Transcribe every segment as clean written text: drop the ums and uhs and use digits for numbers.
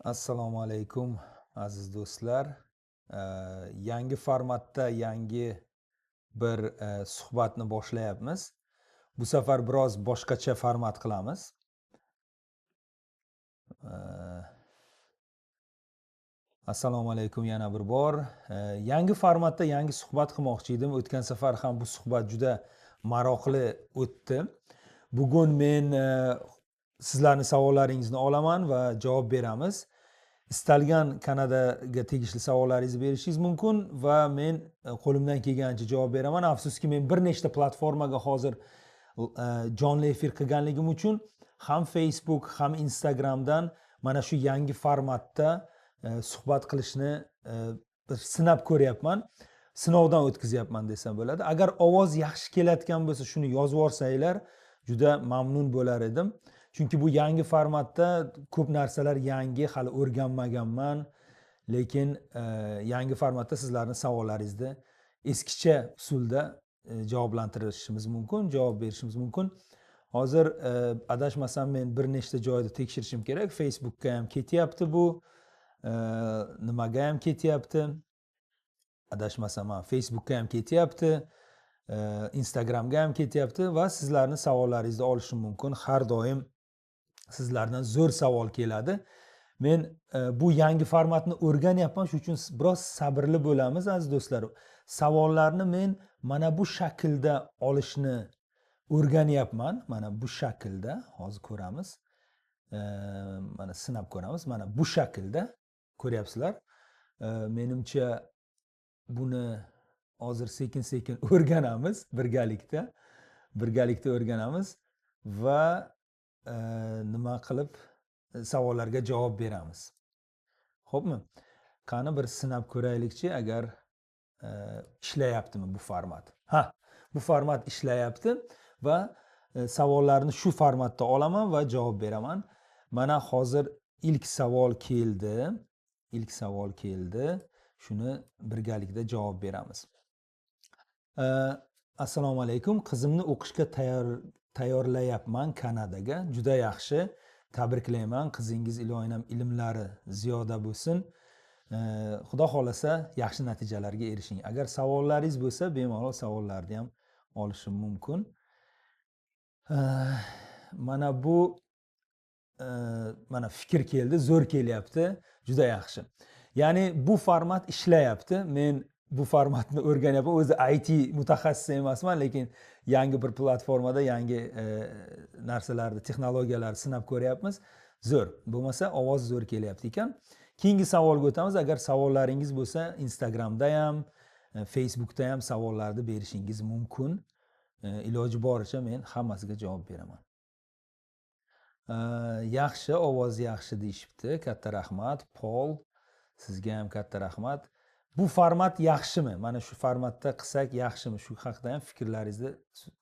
Assalomu alaykum aziz do'stlar. Yangi formatda yangi bir suhbatni boshlayapmiz. Bu safar biroz boshqacha format qilamiz. Assalomu alaykum yana bir bor. Yangi formatda yangi suhbat qilmoqchi edim. O'tgan safar ham bu suhbat juda maroqli o'tdi. Bugun men sizlarning savollaringizni olaman va javob beramiz. Istalgan Kanadaga tegishli savollaringizni berishingiz mumkin va men qo'limdan kelganicha javob beraman. Afsuski men bir nechta platformaga hozir jonli efir qilganligim uchun ham Facebook, ham Instagramdan mana shu yangi formatda suhbat qilishni bir sinab ko'ryapman. Sinovdan o'tkazyapman desam bo'ladi. Agar ovoz yaxshi kelayotgan bo'lsa, shuni yozib yuborsanglar, juda mamnun bo'lar edim. Chunki bu yangi formatda ko'p narsalar yangi, hali o'rganmaganman. Lekin yangi formatda sizlarning savollaringizni eskicha usulda javoblantirishimiz mumkin, javob berishimiz mumkin. Hozir adashmasam men bir nechta joyda tekshirishim kerak. Facebookga ham ketyapti bu. Nimaga ham ketyapti? Adashmasam ham Facebookga ham ketyapti. Instagramga ham ketyapti va sizlarning savollaringizni olishim mumkin. Har doim sizlardan zo'r savol keladi. Men bu yangi formatni o'rganyapman, shuning uchun biroz sabrli bo'lamiz aziz do'stlar. Savollarni men mana bu shaklda olishni o'rganyapman. Mana bu shaklda, hozir ko'ramiz. Mana sinab ko'ramiz. Mana bu shaklda ko'ryapsizlar. Menimcha buni hozir sekin-sekin o'rganamiz birgalikda. Birgalikda o'rganamiz va nima qilib savollarga javob beramiz. Xo'pmi? Qani bir sinab ko'raylikchi, agar ishlayaptimi bu format. Bu format ishlayapti va savollarni shu formatda olaman va javob beraman. Mana hozir ilk savol keldi. Ilk savol keldi. Shuni birgalikda javob beramiz. Assalomu alaykum. Qizimni o'qishga tayyorlayapman Kanadaga. Juda yaxshi. Tabriklayman. Qizingiz iloyinam ilmlari ziyoda bo'lsin. Xudo xolasa yaxshi natijalarga erishing. Agar savollaringiz bo'lsa, bemalol savollarni ham olishim mumkin. Mana bu mana fikr keldi, zo'r kelyapti. Juda yaxshi. Ya'ni bu format ishlayapti. Men bu formatni o'rganyapman. O'zi IT mutaxassisi emasman, lekin yangi bir platformada yangi narsalarni, texnologiyalarni sinab ko'ryapmiz. Zo'r. Bo'lmasa ovoz zo'r kelyapti ekan. Keyingi savolga o'tamiz. Agar savollaringiz bo'lsa, Instagramda ham, Facebookda ham savollarni berishingiz mumkin. Iloji boricha men hammasiga javob beraman. Yaxshi, ovoz yaxshi deyishibdi. Katta rahmat. Paul, sizga ham katta rahmat. Bu format yaxshimi? Mana shu formatda qilsak yaxshimi? Shu haqida ham fikrlaringizni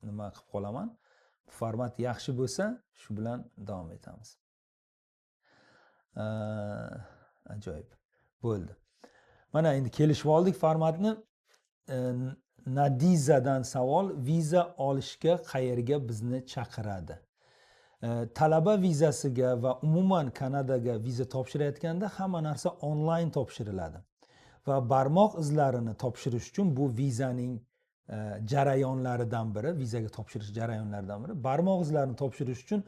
nima qilib qolaman. Bu format yaxshi bo'lsa, shu bilan davom etamiz. Ajoyib. Bo'ldi. Mana endi kelishib oldik formatni. Nadizadan savol: viza olishga qayerga bizni chaqiradi? Talaba vizasiga va umuman Kanadaga viza topshirayotganda hamma narsa onlayn topshiriladi. Va barmoq izlarini topshirish uchun bu vizaning jarayonlaridan biri, vizaga topshirish jarayonlaridan biri. Barmoq izlarini topshirish uchun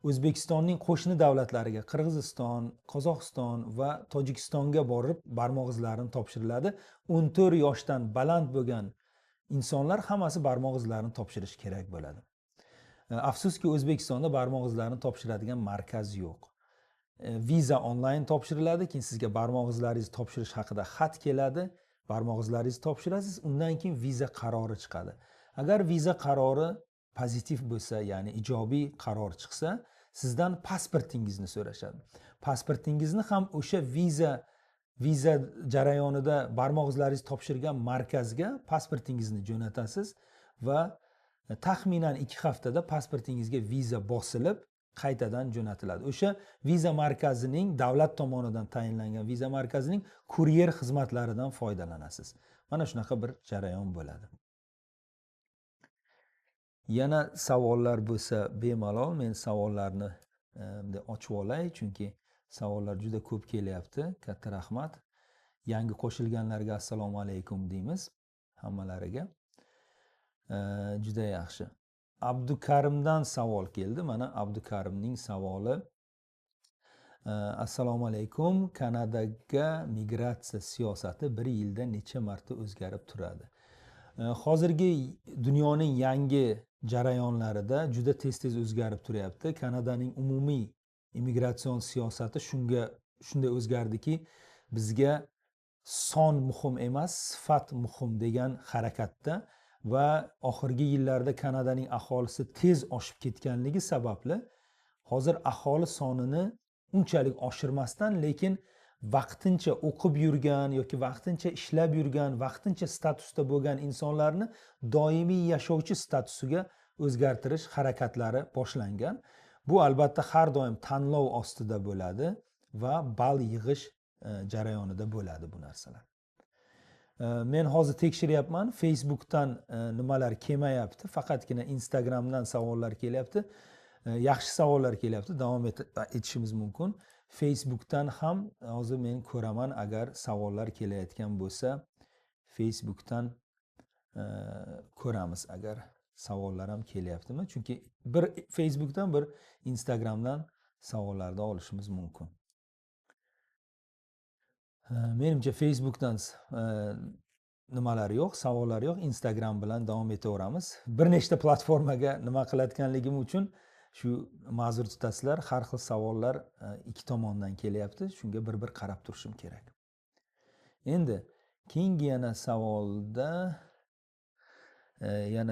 O'zbekistonning qo'shni davlatlariga, Qirg'iziston, Qozog'iston va Tojikistonga borib barmoq izlarini topshiriladi. 14 yoshdan baland bo'lgan insonlar hammasi barmoq izlarini topshirish kerak bo'ladi. Afsuski O'zbekistonda barmoq izlarini topshiradigan markaz yo'q. Viza onlayn topshiriladi, keyin sizga barmoq izlaringizni topshirish haqida xat keladi, barmoq izlaringizni topshirasiz, undan keyin viza qarori chiqadi. Agar viza qarori pozitiv bo'lsa, ya'ni ijobiy qaror chiqsa, sizdan pasportingizni so'rashadi. Pasportingizni ham o'sha viza jarayonida barmoq izlaringizni topshirgan markazga pasportingizni jo'natasiz va taxminan 2 haftada pasportingizga viza bosilib qaytadan jo'natiladi. O'sha viza markazining davlat tomonidan tayinlangan viza markazining kuryer xizmatlaridan foydalanasiz. Mana shunaqa bir jarayon bo'ladi. Yana savollar bo'lsa bemalol men savollarni ochib olay, chunki Savollar juda ko'p kelyapti. Katta rahmat. Yangi qo'shilganlarga assalomu alaykum deymiz hammalariga. Juda yaxshi. Abdukarimdan savol keldi. Mana Abdukarimning savoli. Assalomu alaykum. Kanadaga migratsiya siyosati bir yilda necha marta o'zgarib turadi? Hozirgi dunyoning yangi jarayonlarida juda tez o'zgarib turyapti. Kanadaning umumiy immigratsion siyosati shunday o'zgardiki, bizga son muhim emas, sifat muhim degan harakatda va oxirgi yillarda Kanadaning aholisi tez oshib ketganligi sababli hozir aholi sonini unchalik oshirmasdan, lekin vaqtincha o'qib yurgan yoki vaqtincha ishlab yurgan, vaqtincha statusda bo'lgan insonlarni doimiy yashovchi statusiga o'zgartirish harakatlari boshlangan. Bu albatta har doim tanlov ostida bo'ladi va ball yig'ish jarayonida bo'ladi bu narsalar. Men hozir tekshiryapman, Facebookdan nimalar kelmayapti, faqatgina Instagramdan savollar kelyapti. Yaxshi savollar kelyapti, davom etishimiz mumkin. Facebookdan ham hozir men ko'raman, agar savollar kelayotgan bo'lsa, Facebookdan ko'ramiz agar savollar ham kelyaptimi? Chunki bir Facebookdan, bir Instagramdan savollarni olishimiz mumkin. Menimcha Facebookdan nimalar yo'q, savollar yo'q. Instagram bilan davom etaveramiz. Bir nechta platformaga nima qilayotganligim uchun shu ma'zur tutasizlar. Har xil savollar ikki tomondan kelyapti. Shunga bir qarab turishim kerak. Endi keyingi yana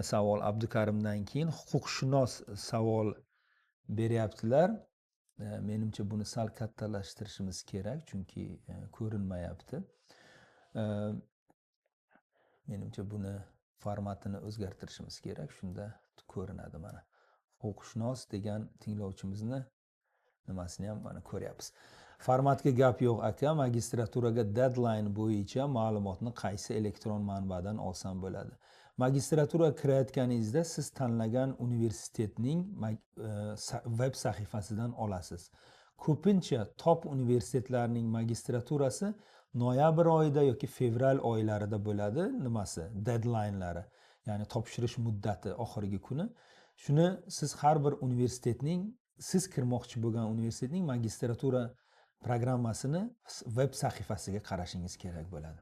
savol Abdukarimdan keyin huquqshunos savol beryaptilar. Menimcha buni sal kattalashtirishimiz kerak, chunki ko'rinmayapti. Menimcha buni formatini o'zgartirishimiz kerak, shunda ko'rinadi mana. Huquqshunos degan tinglovchimizni nimasini ham mana ko'ryapmiz. Formatga gap yo'q aka, magistraturaga deadline bo'yicha ma'lumotni qaysi elektron manbadan olsam bo'ladi? Magistratura kirayotganingizda siz tanlagan universitetning web sahifasidan olasiz. Ko'pincha top universitetlarning magistraturasi noyabr oyida yoki fevral oylarida bo'ladi, deadlinelari, ya'ni topshirish muddati oxirgi kuni. Shuni siz har bir universitetning, siz kirmoqchi bo'lgan universitetning magistratura programmasini web sahifasiga qarashingiz kerak bo'ladi.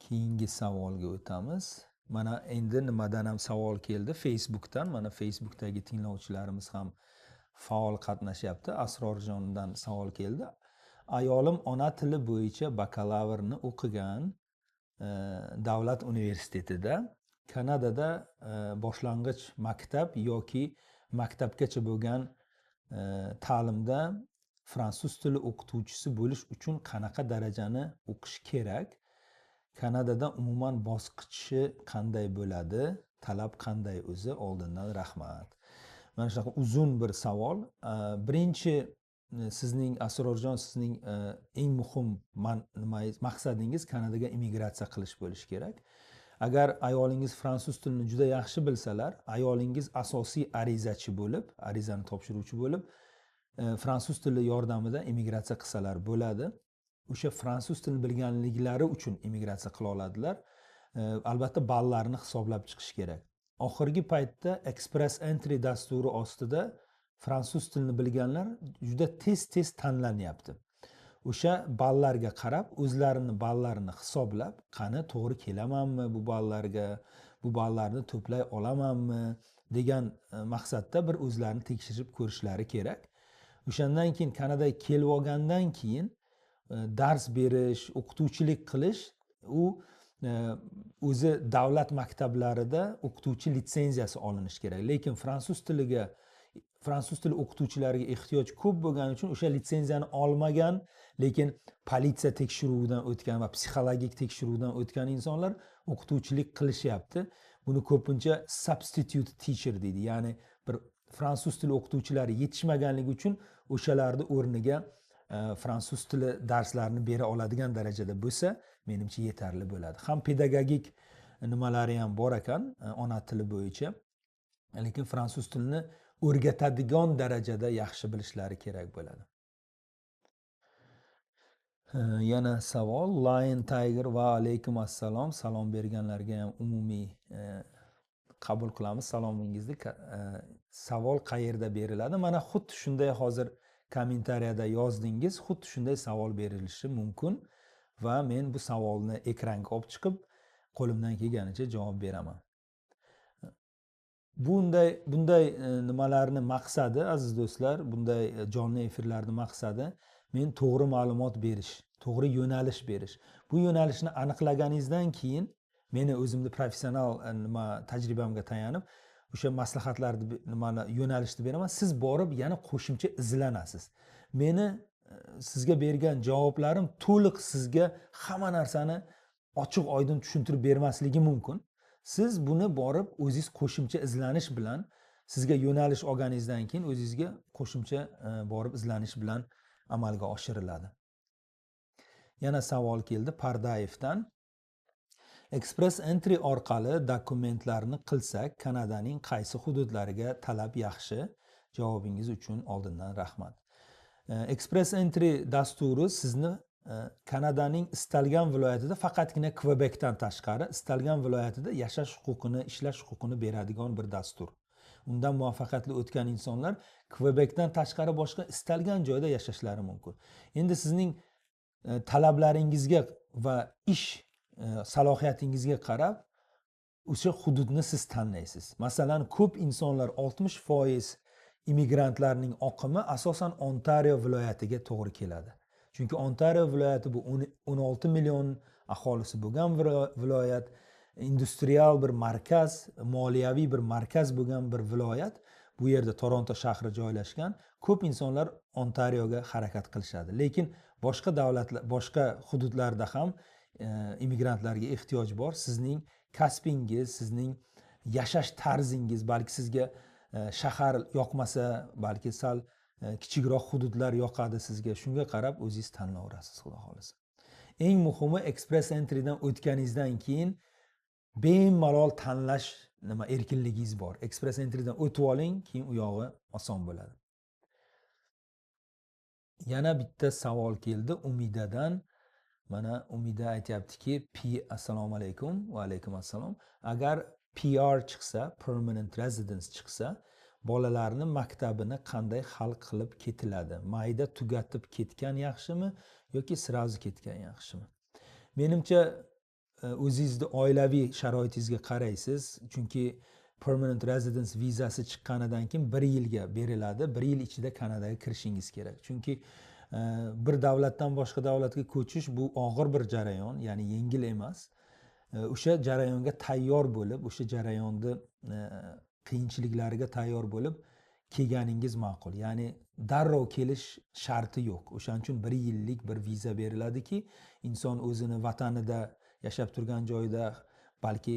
Keyingi savolga o'tamiz. Mana endi nimadan ham savol keldi? Facebookdan. Mana Facebookdagi tinglovchilarimiz ham faol qatnashyapti. Asrorjondan savol keldi. Ayolim ona tili bo'yicha bakalavrni o'qigan davlat universitetida, Kanadada boshlang'ich maktab yoki maktabgacha bo'lgan ta'limda fransuz tili o'qituvchisi bo'lish uchun qanaqa darajani o'qish kerak? Kanadada umuman bosqichi qanday bo'ladi? Talab qanday o'zi? Oldindan rahmat. Mana shunaqa uzun bir savol. Birinchi sizning Asrorjon, sizning eng muhim maqsadingiz Kanadaga immigratsiya qilish bo'lishi kerak. Agar ayolingiz fransuz tilini juda yaxshi bilsalar, ayolingiz asosiy arizachi bo'lib, arizani topshiruvchi bo'lib, fransuz tili yordamida immigratsiya qilsalar bo'ladi. O'sha fransuz tilini bilganliklari uchun immigratsiya qila oladilar. Albatta ballarni hisoblab chiqish kerak. Oxirgi paytda Express Entry dasturi ostida fransuz tilini bilganlar juda tez tanlanyapti. O'sha ballarga qarab, o'zlarini ballarini hisoblab, qani to'g'ri kelamanmi bu ballarga, bu ballarni to'play olamanmi degan maqsadda bir o'zlarini tekshirib ko'rishlari kerak. O'shandan keyin Kanadaga kelib olgandan keyin dars berish, o'qituvchilik qilish u o'zi davlat maktablarida o'qituvchi litsenziyasi olinishi kerak. Lekin fransuz tili o'qituvchilariga ehtiyoj ko'p bo'lgani uchun o'sha litsenziyani olmagan, lekin politsiya tekshiruvidan o'tgan va psixologik tekshiruvdan o'tgan insonlar o'qituvchilik qilishyapti. Buni ko'pincha substitute teacher deydi. Ya'ni bir fransuz tili o'qituvchilari yetishmaganligi uchun o'shalarni o'rniga fransuz tili darslarini bera oladigan darajada bo'lsa, menimcha yetarli bo'ladi. Ham pedagogik nimalari ham bor ekan ona tili bo'yicha. Lekin fransuz tilini o'rgatadigan darajada yaxshi bilishlari kerak bo'ladi. Yana savol Lion Tiger va alaykum assalom. Salom berganlarga ham umumiy qabul qilamiz salomingizni. Savol qayerda beriladi? Mana xuddi shunday hozir kommentariyada yozdingiz, xuddi shunday savol berilishi mumkin va men bu savolni ekranga olib chiqib qo'limdan kelganicha javob beraman. Bunday nimalarni maqsadi aziz do'stlar, bunday jonli efirlarni maqsadi men to'g'ri ma'lumot berish, to'g'ri yo'nalish berish. Bu yo'nalishni aniqlaganingizdan keyin meni o'zimni professional tajribamga tayanib o'sha maslahatlarni yo'nalishni beraman. Siz borib yana qo'shimcha izlanasiz. Meni sizga bergan javoblarim to'liq sizga hamma narsani ochiq oydin tushuntirib bermasligi mumkin. Siz buni borib o'zingiz qo'shimcha izlanish bilan sizga yo'nalish olganingizdan keyin o'zingizga qo'shimcha borib izlanish bilan amalga oshiriladi. Yana savol keldi Pardayevdan. Express entry orqali dokumentlarni qilsak, Kanadaning qaysi hududlariga talab yaxshi? Javobingiz uchun oldindan rahmat. Express entry dasturi sizni Kanadaning istalgan viloyatida, faqatgina Quebecdan tashqari istalgan viloyatida yashash huquqini, ishlash huquqini beradigan bir dastur. Undan muvaffaqiyatli o'tgan insonlar Quebecdan tashqari boshqa istalgan joyda yashashlari mumkin. Endi sizning talablaringizga va ish salohiyatingizga qarab o'sha hududni siz tanlaysiz. Masalan, ko'p insonlar 60% immigrantlarning oqimi asosan Ontario viloyatiga to'g'ri keladi. Chunki Ontario viloyati bu 16 million aholisi bo'lgan viloyat, industrial bir markaz, moliyaviy bir markaz bo'lgan bir viloyat. Bu yerda Toronto shahri joylashgan. Ko'p insonlar Ontarioga harakat qilishadi. Lekin boshqa davlatlar, boshqa hududlarda ham immigrantlarga ehtiyoj bor. Sizning kasbingiz, sizning yashash tarzingiz, balki sizga shahar yoqmasa, balki sal kichikroq hududlar yoqadi sizga. Shunga qarab o'zingiz tanlayverasiz, xudo xolasa. Eng muhimi Express Entry'dan o'tganingizdan keyin bemalol tanlash erkinligingiz bor. Express Entry'dan o'tib oling, keyin u yog'i oson bo'ladi. Yana bitta savol keldi Umidadan. Mana Umida aytayaptiki, assalomu alaykum va alaykum assalom. Agar PR chiqsa, permanent residence chiqsa, bolalarni maktabini qanday hal qilib ketiladi? Mayda tugatib ketgan yaxshimi yoki sirazi ketgan yaxshimi? Menimcha o'zingizni oilaviy sharoitingizga qaraysiz. Chunki permanent residence vizasi chiqqanidan keyin 1 yilga beriladi. 1 yil ichida Kanadaga kirishingiz kerak. Chunki bir davlatdan boshqa davlatga ko'chish bu og'ir bir jarayon, ya'ni yengil emas. O'sha jarayonga tayyor bo'lib, o'sha jarayonni qiyinchiliklariga tayyor bo'lib kelganingiz ma'qul. Ya'ni darrov kelish sharti yo'q. O'shaning uchun 1 yillik bir viza beriladiki, inson o'zini vatanida yashab turgan joyida balki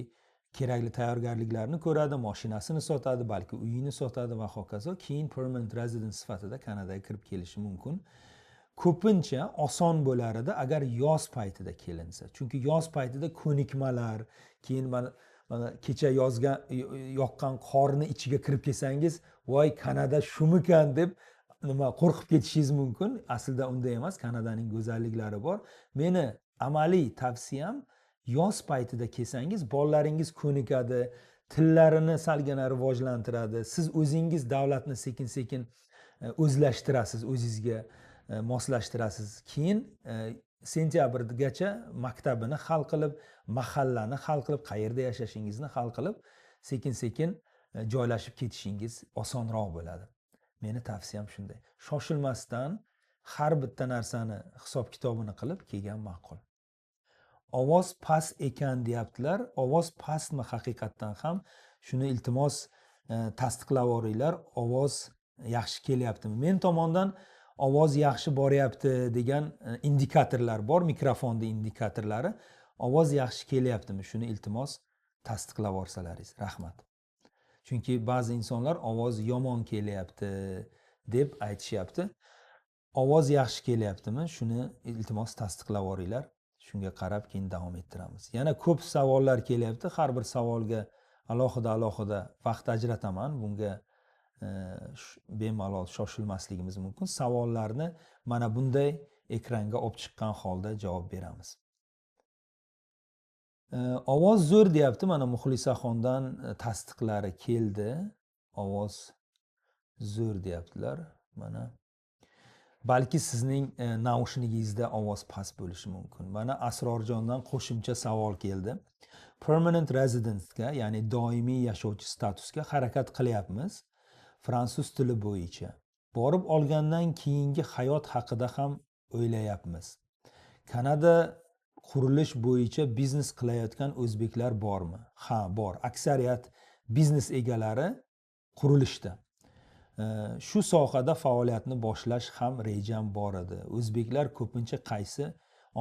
kerakli tayyorgarliklarni ko'radi, mashinasini sotadi, balki uyini sotadi va hokazo. Keyin permanent resident sifatida Kanadaga kirib kelishi mumkin. Ko'pincha oson bo'lar edi agar yoz paytida kelinsa. Chunki yoz paytida ko'nikmalar, keyin mana kecha yoqqan qorni ichiga kirib kelsangiz, voy Kanada shumikan deb qo'rqib ketishingiz mumkin. Aslida unday emas, Kanadaning go'zalliklari bor. Meni amaliy tavsiyam yoz paytida kelsangiz, bolalaringiz ko'nikadi, tillarini salgina rivojlantiradi. Siz o'zingiz davlatni sekin-sekin o'zlashtirasiz, o'zingizga moslashtirasiz. Keyin sentyabrgacha maktabini hal qilib, mahallani hal qilib, qayerda yashashingizni hal qilib, sekin-sekin joylashib ketishingiz osonroq bo'ladi. Meni tavsiyam shunday. Shoshilmasdan har bitta narsani hisob-kitobini qilib kelgan ma'qul. Ovoz past ekan deyaptilar. Ovoz pastmi haqiqatdan ham? Shuni iltimos tasdiqlab yuboringlar. Ovoz yaxshi kelyaptimi? Men tomondan ovoz yaxshi boryapti degan indikatorlar bor, mikrofonda indikatorlari. Ovoz yaxshi kelyaptimi? Shuni iltimos tasdiqlab yuborsalaringiz. Rahmat. Chunki ba'zi insonlar ovoz yomon kelyapti deb aytishyapti. Ovoz yaxshi kelyaptimi? Shuni iltimos tasdiqlab yuboringlar. Shunga qarab keyin davom ettiramiz. Yana ko'p savollar kelyapti. Har bir savolga alohida vaqt ajrataman. Bunga bemalol shoshilmasligimiz mumkin. Savollarni mana bunday ekranga olib chiqqan holda javob beramiz. Ovoz zo'r deyapti. Mana Muxlisaxondan tasdiqlari keldi. Ovoz zo'r deyaptilar. Mana balki sizning naushnikingizda ovoz past bo'lishi mumkin. Mana Asrorjondan qo'shimcha savol keldi. Permanent residence-ga, ya'ni doimiy yashovchi statusga harakat qilyapmiz. Fransuz tili bo'yicha. Borib olgandan keyingi hayot haqida ham o'ylayapmiz. Kanada qurilish bo'yicha biznes qilayotgan o'zbeklar bormi? Ha, bor. Aksariyat biznes egalari qurilishda. Shu sohada faoliyatni boshlash ham rejam bor edi. O'zbeklar ko'pincha qaysi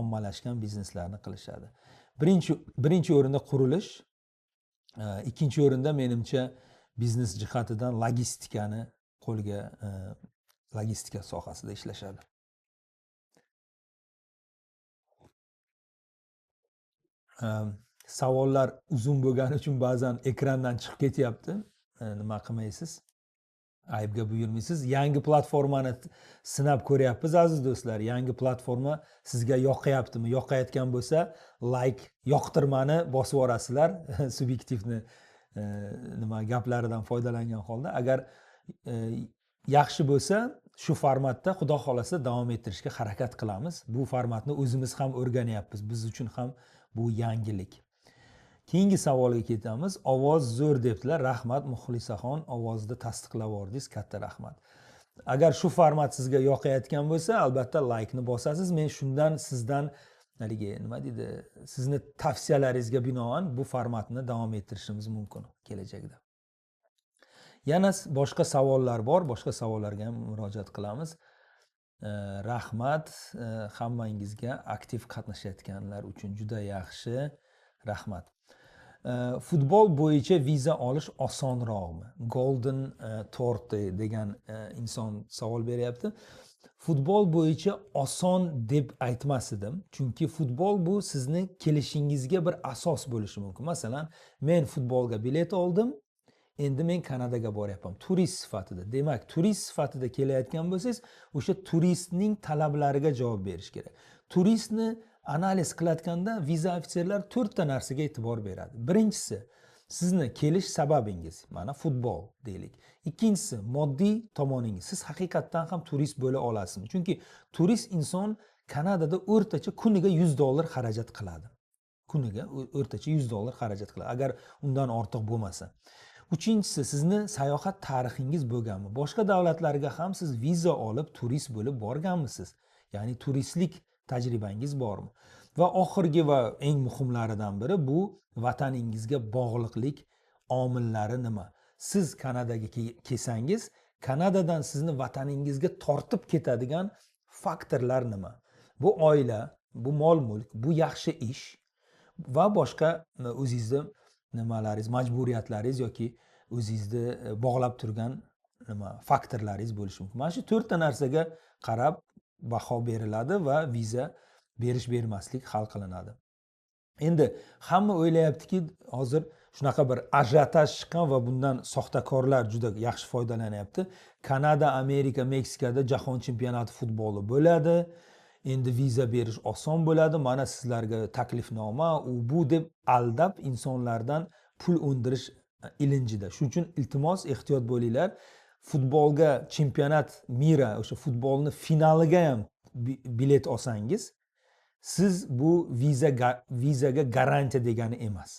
ommalashgan bizneslarni qilishadi? Birinchi o'rinda qurilish, ikkinchi o'rinda menimcha biznes jihatidan logistika sohasida ishlashadi. Savollar uzun bo'lgani uchun ba'zan ekrandan chiqib ketyapti. Nima qilmaysiz? Aybga buyurmaysiz. Yangi platformani sinab ko'ryapmiz aziz do'stlar. Yangi platforma sizga yoqayaptimi? Yoqayotgan bo'lsa, like, yoqtirmani bosib yuborasizlar. Subyektivni gaplaridan foydalangan holda. Agar yaxshi bo'lsa, shu formatda xudo xolasa davom ettirishga harakat qilamiz. Bu formatni o'zimiz ham o'rganyapmiz. Biz uchun ham bu yangilik. Keyingi savolga ketamiz. Ovoz zo'r debdilar. Rahmat Muxlisaxon, ovozda tasdiqlab yubordingiz. Katta rahmat. Agar shu format sizga yoqayotgan bo'lsa, albatta like ni bosasiz. Men shundan sizdan sizni tavsiyalaringizga binoan bu formatni davom ettirishimiz mumkin kelajakda. Yana boshqa savollar bor. Boshqa savollarga ham murojaat qilamiz. Rahmat hammangizga aktiv qatnashayotganlar uchun juda yaxshi. Rahmat. Futbol bo'yicha viza olish osonroqmi? Golden Torte degan inson savol beryapti. Futbol bo'yicha oson deb aytmas edim. Chunki futbol bu sizni kelishingizga bir asos bo'lishi mumkin. Masalan, men futbolga bilet oldim. Endi men Kanadaga boryapman turist sifatida. Demak, turist sifatida kelayotgan bo'lsangiz, o'sha turistning talablariga javob berish kerak. Turistni analiz qilayotganda viza ofitserlar 4 ta narsaga e'tibor beradi. Birinchisi, sizni kelish sababingiz, mana futbol deylik. Ikkinchisi, moddiy tomoningiz. Siz haqiqatdan ham turist bo'la olasizmi? Chunki turist inson Kanadada o'rtacha kuniga $100 xarajat qiladi. Kuniga o'rtacha $100 xarajat qiladi, agar undan ortiq bo'lmasa. Uchinchisi, sizni sayohat tarixingiz bo'lganmi? Boshqa davlatlarga ham siz viza olib turist bo'lib borganmisiz? Ya'ni turistlik tajribangiz bormi? Va oxirgi va eng muhimlaridan biri bu vataningizga bog'liqlik omillari nima? Siz Kanadaga kelsangiz, Kanadadan sizni vataningizga tortib ketadigan faktorlar nima? Bu oila, bu mol-mulk, bu yaxshi ish va boshqa o'zingizda nimalaringiz, majburiyatlaringiz yoki o'zingizni bog'lab turgan faktorlaringiz bo'lishi mumkin. Mana shu 4 ta narsaga qarab baho beriladi va viza berish-bermaslik hal qilinadi. Endi hamma o'ylayaptiki, hozir shunaqa bir ajiotaj chiqqan va bundan soxtakorlar juda yaxshi foydalanyapti. Kanada, Amerika, Meksikada jahon chempionati futboli bo'ladi. Endi viza berish oson bo'ladi. Mana sizlarga taklifnoma, u bu deb aldab insonlardan pul o'ndirish ilinjida. Shuning uchun iltimos ehtiyot bo'linglar. Futbolga chempionat mira, o'sha futbolni finaliga ham bilet olsangiz, siz bu vizaga garantiya degani emas.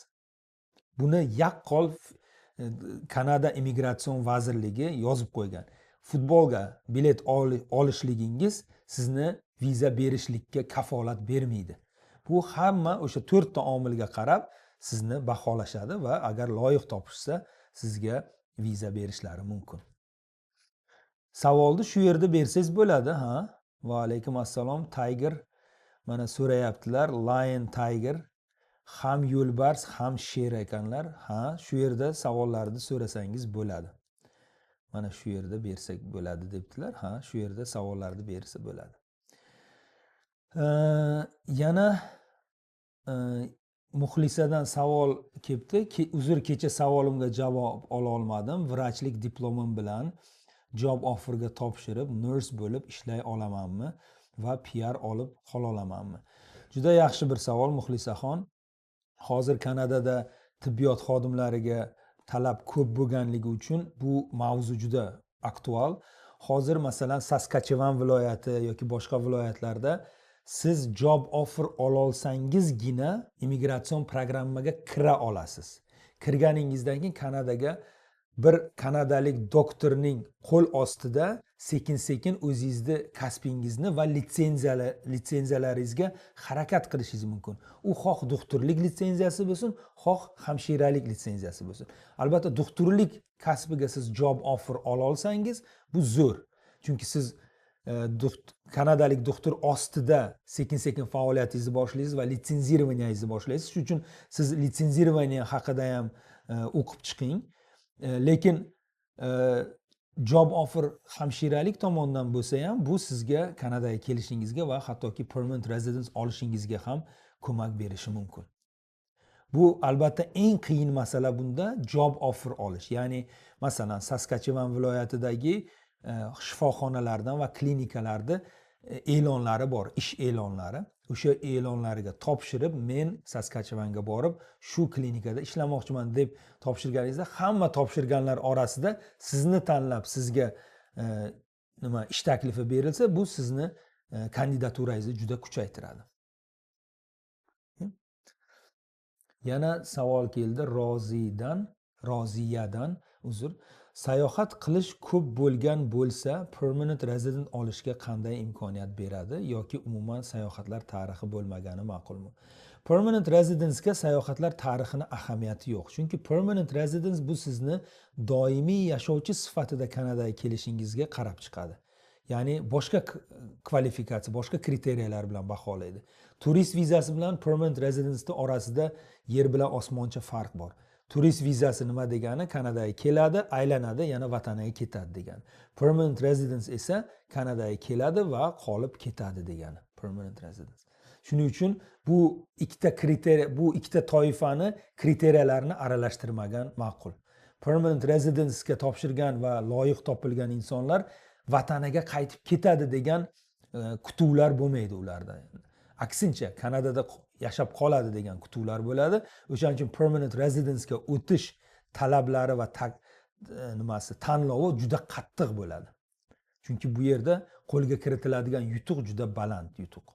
Buni yaqqol Kanada immigratsion vazirligi yozib qo'ygan. Futbolga bilet olishligingiz sizni viza berishlikka kafolat bermaydi. Bu hamma o'sha 4 ta omilga qarab sizni baholashadi va agar loyiq topishsa sizga viza berishlari mumkin. Savolni shu yerda bersangiz bo'ladi, ha? Va alaykum assalom. Tiger mana so'rayaptilar. Lion Tiger ham yo'lbars ham sher ekanlar. Ha, shu yerda savollarni so'rasangiz bo'ladi. Mana shu yerda bersak bo'ladi debdilar. Ha, shu yerda savollarni bersa bo'ladi. Yana muxlisadan savol kelibdi. Uzr, kecha savolimga javob ola olmadim. Vrachlik diplomim bilan job offerga topshirib, nurse bo'lib ishlay olamanmi va PR olib qola olamanmi? Juda yaxshi bir savol muxlisaxon. Hozir Kanadada tibbiyot xodimlariga talab ko'p bo'lganligi uchun bu mavzu juda aktual. Hozir masalan Saskachevan viloyati yoki boshqa viloyatlarda siz job offer ololsangizgina immigratsion programmaga kira olasiz. Kirganingizdan keyin Kanadaga bir kanadalik doktorning qo'l ostida sekin-sekin o'zingizni kasbingizni va litsenziyalaringizga harakat qilishingiz mumkin. U xoh doktorlik litsenziyasi bo'lsin, xoh hamshiralik litsenziyasi bo'lsin. Albatta doktorlik kasbiga siz job offer ola olsangiz, bu zo'r. Chunki siz kanadalik doktor ostida sekin-sekin faoliyatingizni boshlaysiz va litsenzirованиеңizni boshlaysiz. Shuning uchun siz litsenzирование haqida ham o'qib chiqing. Lekin job offer hamshiralik tomonidan bo'lsa ham bu sizga Kanadaga kelishingizga va hattoki permanent residence olishingizga ham ko'mak berishi mumkin. Bu albatta eng qiyin masala bunda job offer olish. Ya'ni masalan Saskachevan viloyatidagi shifoxonalardan va klinikalarda e'lonlari bor, ish e'lonlari. O'sha e'lonlarga topshirib, men Saskachevanga borib, shu klinikada ishlamoqchiman deb topshirganingizda, hamma topshirganlar orasida sizni tanlab, sizga ish taklifi berilsa, bu sizni kandidaturangizni juda kuchaytiradi. Yana savol keldi Roziyadan, uzr. Sayohat qilish ko'p bo'lgan bo'lsa, permanent resident olishga qanday imkoniyat beradi yoki umuman sayohatlar tarixi bo'lmagani ma'qulmi? Permanent residence ga sayohatlar tarixini ahamiyati yo'q. Chunki permanent residence bu sizni doimiy yashovchi sifatida Kanadaga kelishingizga qarab chiqadi. Ya'ni boshqa kvalifikatsiya, boshqa kriteriyalar bilan baholaydi. Turist vizasi bilan permanent residence orasida yer bilan osmoncha farq bor. Turist vizasi nima degani? Kanadaga keladi, aylanadi, yana vataniga ketadi degani. Permanent residence esa Kanadaga keladi va qolib ketadi degani. Permanent residence. Shuning uchun bu ikkita kriteriya, bu ikkita toifani kriteriyalarni aralashtirmagan ma'qul. Permanent residence ga topshirgan va loyiq topilgan insonlar vataniga qaytib ketadi degan kutuvlar bo'lmaydi ularda. Aksincha, Kanadada yashab qoladi degan kutuvlar bo'ladi. O'shaning uchun permanent residence ga o'tish talablari va tanlovi juda qattiq bo'ladi. Chunki bu yerda qo'lga kiritiladigan yutuq juda baland yutuq.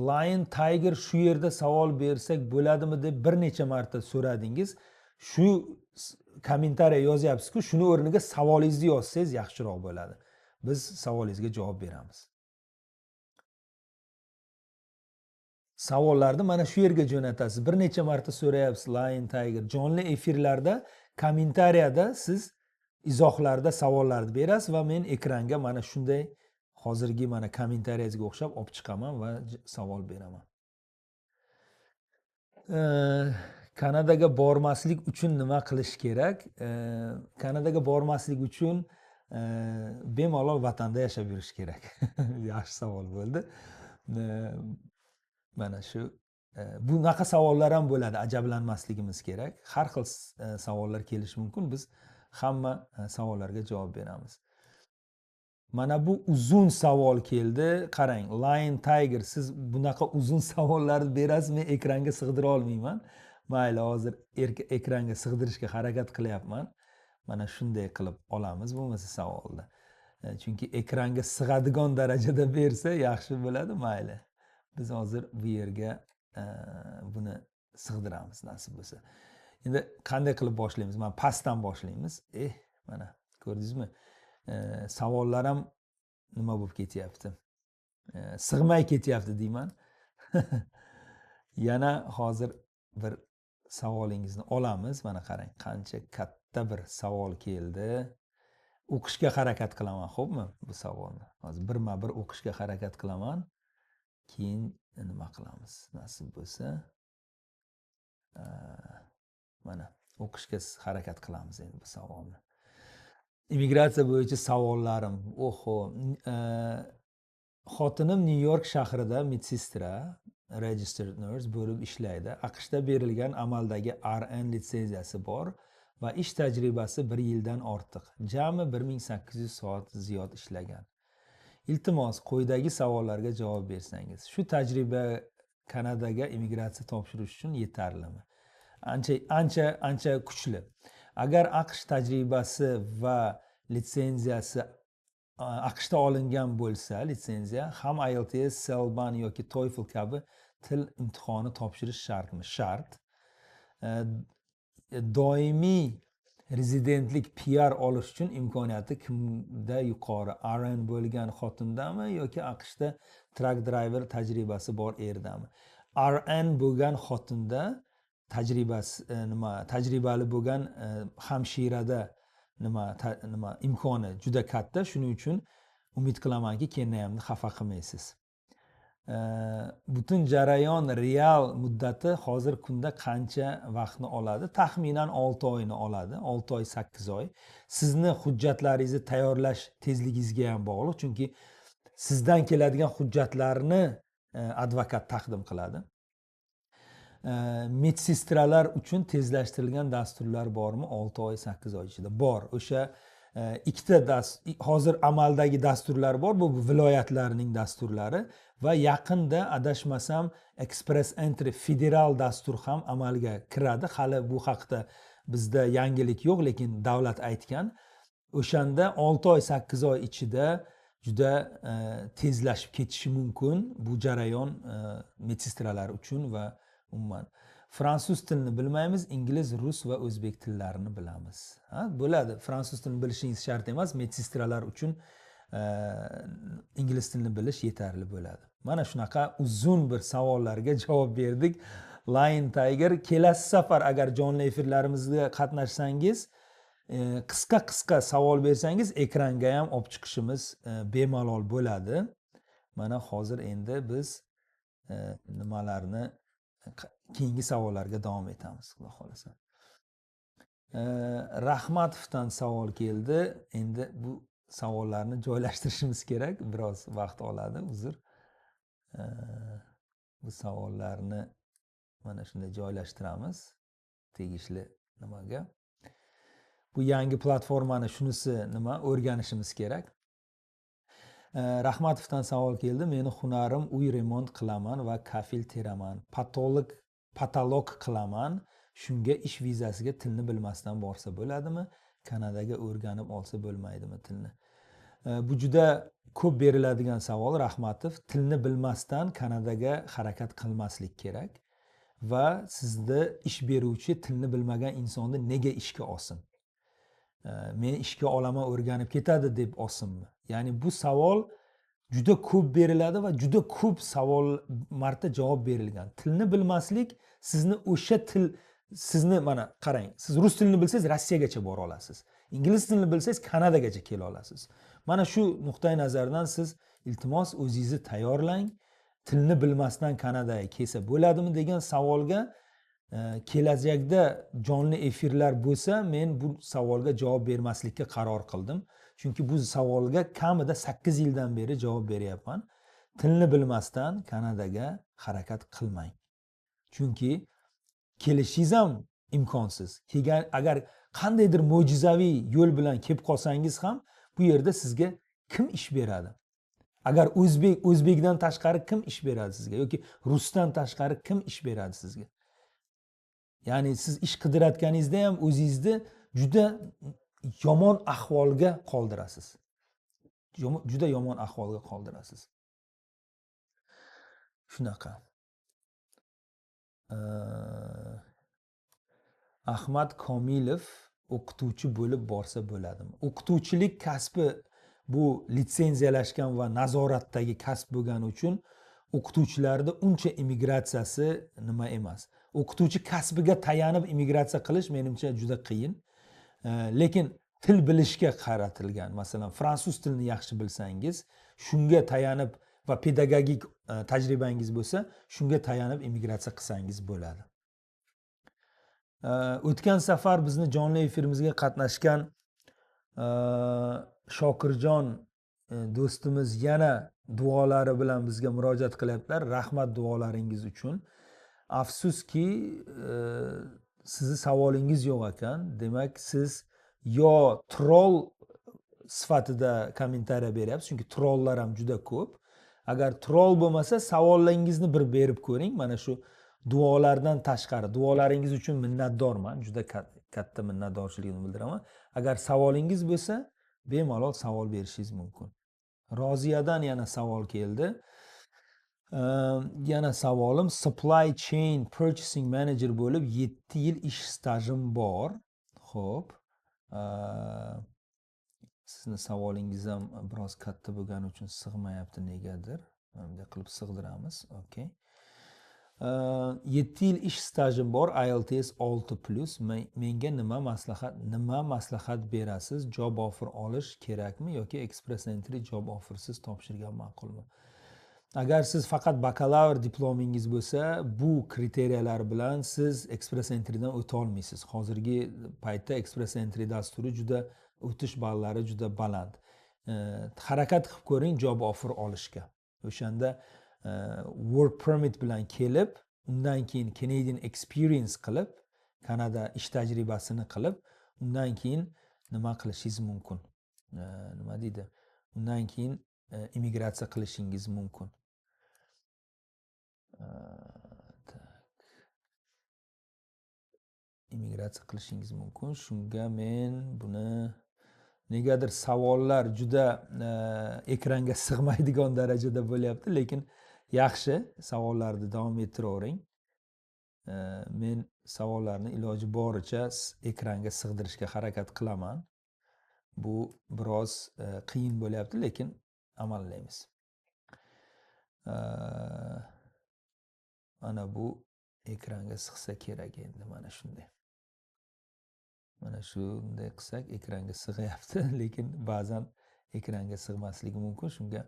Lion Tiger shu yerda savol bersak bo'ladimi deb bir necha marta so'radingiz. Shu kommentariya yozyapsiz-ku, shuni o'rniga savolingizni yozsangiz yaxshiroq bo'ladi. Biz savolingizga javob beramiz. Savollarni mana shu yerga jo'natasiz. Bir necha marta so'rayapsiz Lion Tiger. Jonli efirlarda kommentariyada siz izohlarda savollarni berasiz va men ekranga mana shunday hozirgi mana kommentariyangizga o'xshab olib chiqaman va savol beraman. Kanadaga bormaslik uchun nima qilish kerak? Kanadaga bormaslik uchun bemalol vatanda yashab yurish kerak. Yaxshi savol bo'ldi. Mana shu bunaqa savollar ham bo'ladi, ajablanmasligimiz kerak. Har xil savollar kelishi mumkin. Biz hamma savollarga javob beramiz. Mana bu uzun savol keldi. Qarang, Lion Tiger, siz bunaqa uzun savollarni berasiz, men ekranga sig'dira olmayman. Mayli, hozir ekranga sig'dirishga harakat qilyapman. Mana shunday qilib olamiz bo'lmasa savolni. Chunki ekranga sig'adigan darajada bersa yaxshi bo'ladi, mayli. Biz hozir bu yerga buni sig'diramiz nasib bo'lsa. Endi qanday qilib boshlaymiz? Mana pastdan boshlaymiz. Mana ko'rdingizmi? Savollar ham nima bo'lib ketyapti? Sig'may ketyapti deyman. Yana hozir bir savolingizni olamiz. Mana qarang, qancha katta bir savol keldi. O'qishga harakat qilaman, xo'pmi? Bu savolni. Hozir birma-bir o'qishga harakat qilaman. Keyin nima qilamiz? Nasib bo'lsa, mana o'qishga harakat qilamiz endi bu savolni. Immigratsiya bo'yicha savollarim. Xotinim Nyu-York shahrida medsestra, registered nurse bo'lib ishlaydi. AQShda berilgan amaldagi RN litsenziyasi bor va ish tajribasi 1 yildan ortiq. Jami 1800 soat ziyod ishlagan. Iltimos, quyidagi savollarga javob bersangiz. Shu tajriba Kanadaga immigratsiya topshirish uchun yetarlimi? Ancha kuchli. Agar AQSh tajribasi va litsenziyasi AQShda olingan bo'lsa litsenziya, ham IELTS, Selban yoki TOEFL kabi til imtihoni topshirish shartmi? Shart. Doimiy rezidentlik PR olish uchun imkoniyati kimda yuqori? RN bo'lgan xotindami yoki AQShda truck driver tajribasi bor erdami? RN bo'lgan xotinda tajribali bo'lgan hamshirada imkoni juda katta. Shuning uchun umid qilamanki, keynayamni xafa qilmaysiz. Butun jarayon real muddati hozir kunda qancha vaqtni oladi? Taxminan 6 oyni oladi. 6 oy, 8 oy. Sizni hujjatlaringizni tayyorlash tezligingizga ham bog'liq, chunki sizdan keladigan hujjatlarni advokat taqdim qiladi. Medsestralar uchun tezlashtirilgan dasturlar bormi? 6 oy, 8 oy ichida bor. O'sha ikkita hozir amaldagi dasturlar bor. Bu viloyatlarning dasturlari va yaqinda adashmasam Express Entry federal dastur ham amalga kiradi. Hali bu haqda bizda yangilik yo'q, lekin davlat aytgan. O'shanda 6 oy, 8 oy ichida juda tezlashib ketishi mumkin bu jarayon medsestralar uchun va umuman. Fransuz tilini bilmaymiz, ingliz, rus va o'zbek tillarini bilamiz. Bo'ladi. Fransuz tilini bilishingiz shart emas, medsestralar uchun ingliz tilini bilish yetarli bo'ladi. Mana shunaqa uzun bir savollarga javob berdik. Lion Tiger, kelasi safar agar jonli efirlarimizda qatnashsangiz, qisqa savol bersangiz, ekranga ham olib chiqishimiz bemalol bo'ladi. Mana hozir endi biz nimalarni keyingi savollarga davom etamiz, xudo xolasa. Rahmatovdan savol keldi. Endi bu savollarni joylashtirishimiz kerak, biroz vaqt oladi, uzr. Bu savollarni mana shunday joylashtiramiz tegishli nimaga. Bu yangi platformani shunisi nima o'rganishimiz kerak. Rahmatovdan savol keldi. Meni hunarim uy remont qilaman va kafil teraman. Patolog qilaman. Shunga ish vizasiga tilni bilmasdan borsa bo'ladimi? Kanadaga o'rganib olsa bo'lmaydimi tilni? Bu juda ko'p beriladigan savol, Rahmatov. Tilni bilmasdan Kanadaga harakat qilmaslik kerak va sizni ish beruvchi tilni bilmagan insonni nega ishga olsin? Men ishga olaman, o'rganib ketadi deb olsinmi? Ya'ni bu savol juda ko'p beriladi va juda ko'p savol marta javob berilgan. Tilni bilmaslik sizni o'sha til sizni mana qarang, siz rus tilini bilsangiz Rossiyagacha bora olasiz. Ingliz tilini bilsangiz Kanadagacha kela olasiz. Mana shu nuqtai nazardan siz iltimos o'zingizni tayyorlang. Tilni bilmasdan Kanadaga kelsa bo'ladimi degan savolga kelajakda jonli efirlar bo'lsa, men bu savolga javob bermaslikka qaror qildim. Chunki bu savolga kamida 8 yildan beri javob beryapman. Tilni bilmasdan Kanadaga harakat qilmang. Chunki kelishingiz ham imkonsiz. Agar qandaydir mo'jizaviy yo'l bilan kelib qolsangiz ham, bu yerda sizga kim ish beradi? Agar o'zbekdan tashqari kim ish beradi sizga yoki rusdan tashqari kim ish beradi sizga? Ya'ni siz ish qidirayotganingizda ham o'zingizni juda yomon ahvolga qoldirasiz. Juda yomon ahvolga qoldirasiz. Shunaqa. Ahmad Komilov o'qituvchi bo'lib borsa bo'ladimi? O'qituvchilik kasbi bu litsenziyalashgan va nazoratdagi kasb bo'lgani uchun o'qituvchilarda uncha immigratsiyasi nima emas. O'qituvchi kasbiga tayanib immigratsiya qilish menimcha juda qiyin. Lekin til bilishga qaratilgan. Masalan, fransuz tilini yaxshi bilsangiz, shunga tayanib va pedagogik tajribangiz bo'lsa, shunga tayanib immigratsiya qilsangiz bo'ladi. O'tgan safar bizni jonli efirimizga qatnashgan Shokirjon do'stimiz yana duolari bilan bizga murojaat qilyaptilar. Rahmat duolaringiz uchun. Afsuski, sizni savolingiz yo'q ekan. Demak, siz yo troll sifatida kommentariya beryapsiz, chunki trolllar ham juda ko'p. Agar troll bo'lmasa, savollaringizni bir berib ko'ring. Mana shu duolardan tashqari, duolaringiz uchun minnatdorman. Juda katta minnatdorchiligimni bildiraman. Agar savolingiz bo'lsa, bemalol savol berishingiz mumkin. Roziyadan yana savol keldi. Yana savolim, supply chain purchasing manager bo'lib 7 yil ish stajim bor. Xo'p. Sizni savolingiz ham biroz katta bo'lgani uchun sig'mayapti negadir. Bunday qilib sig'diramiz. Okay. 7 yil ish stajim bor, IELTS 6+. Menga nima maslahat berasiz? Job offer olish kerakmi yoki express entry job offersiz topshirgan ma'qulmi? Agar siz faqat bakalavr diplomingiz bo'lsa, bu kriteriyalar bilan siz express entrydan o'ta olmaysiz. Hozirgi paytda express entry dasturi juda o'tish ballari juda baland. Harakat qilib ko'ring job offer olishga. O'shanda work permit bilan kelib, undan keyin Canadian experience qilib, Kanada ish tajribasini qilib, undan keyin nima qilishingiz mumkin? Nima deydi? Undan keyin immigratsiya qilishingiz mumkin. Immigratsiya qilishingiz mumkin. Shunga men buni negadir savollar juda ekranga sig'maydigan darajada bo'lyapti, lekin yaxshi, savollarni davom ettiravering. Men savollarni iloji boricha ekranga sig'dirishga harakat qilaman. Bu biroz qiyin bo'lyapti, lekin amallaymiz. Mana bu ekranga sig'sa kerak endi, mana shunday. Mana shunday qilsak ekranga sig'yapti, lekin ba'zan ekranga sig'masligi mumkin. Shunga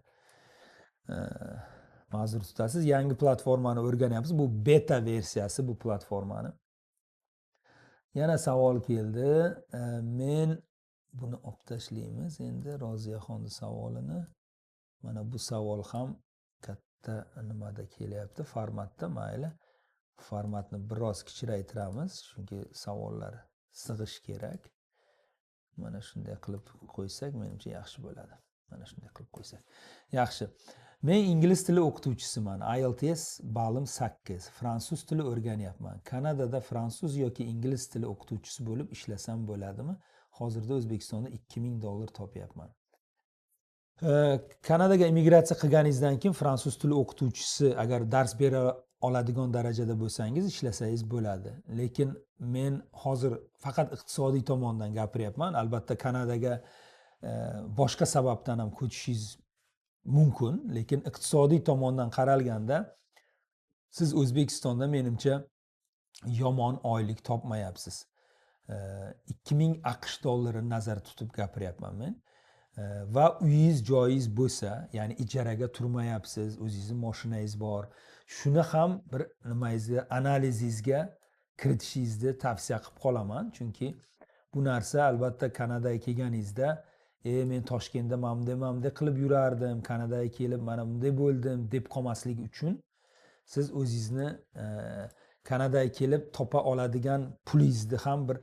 ma'zur tutasiz. Yangi platformani o'rganyapmiz. Bu beta versiyasi bu platformani. Yana savol keldi. Men buni olib tashlaymiz endi Roziyaxonning savolini. Mana bu savol ham katta nimada kelyapti, formatda, mayli. Formatni biroz kichraytiramiz, chunki savollar sig'ish kerak. Mana shunday qilib qo'ysak, menimcha yaxshi bo'ladi. Mana shunday qilib qo'ysak. Yaxshi. Men ingliz tili o'qituvchisiman. IELTS ballim 8. Fransuz tili o'rganyapman. Kanadada fransuz yoki ingliz tili o'qituvchisi bo'lib ishlasam bo'ladimi? Hozirda O'zbekistonda $2000 topyapman. Kanadaga immigratsiya qilganingizdan keyin fransuz tili o'qituvchisi agar dars bera oladigan darajada bo'lsangiz ishlasangiz bo'ladi. Lekin men hozir faqat iqtisodiy tomondan gapiryapman. Albatta Kanadaga boshqa sababdan ham ko'chishingiz mumkin, lekin iqtisodiy tomondan qaralganda siz O'zbekistonda menimcha yomon oylik topmayapsiz. 2000 AQSh dollarini nazarda tutib gapiryapman men. Va uyingiz joyingiz bo'lsa, ya'ni ijaraga turmayapsiz, o'zingizning mashinangiz bor, shuni ham bir nimangizni analizingizga kiritishingizni tavsiya qilib qolaman, chunki bu narsa albatta Kanadaga kelganingizda men Toshkentda mamda qilib yurardim, Kanadaga kelib mana bunday bo'ldim deb qolmaslik uchun siz o'zingizni Kanadaga kelib topa oladigan pulingizni ham bir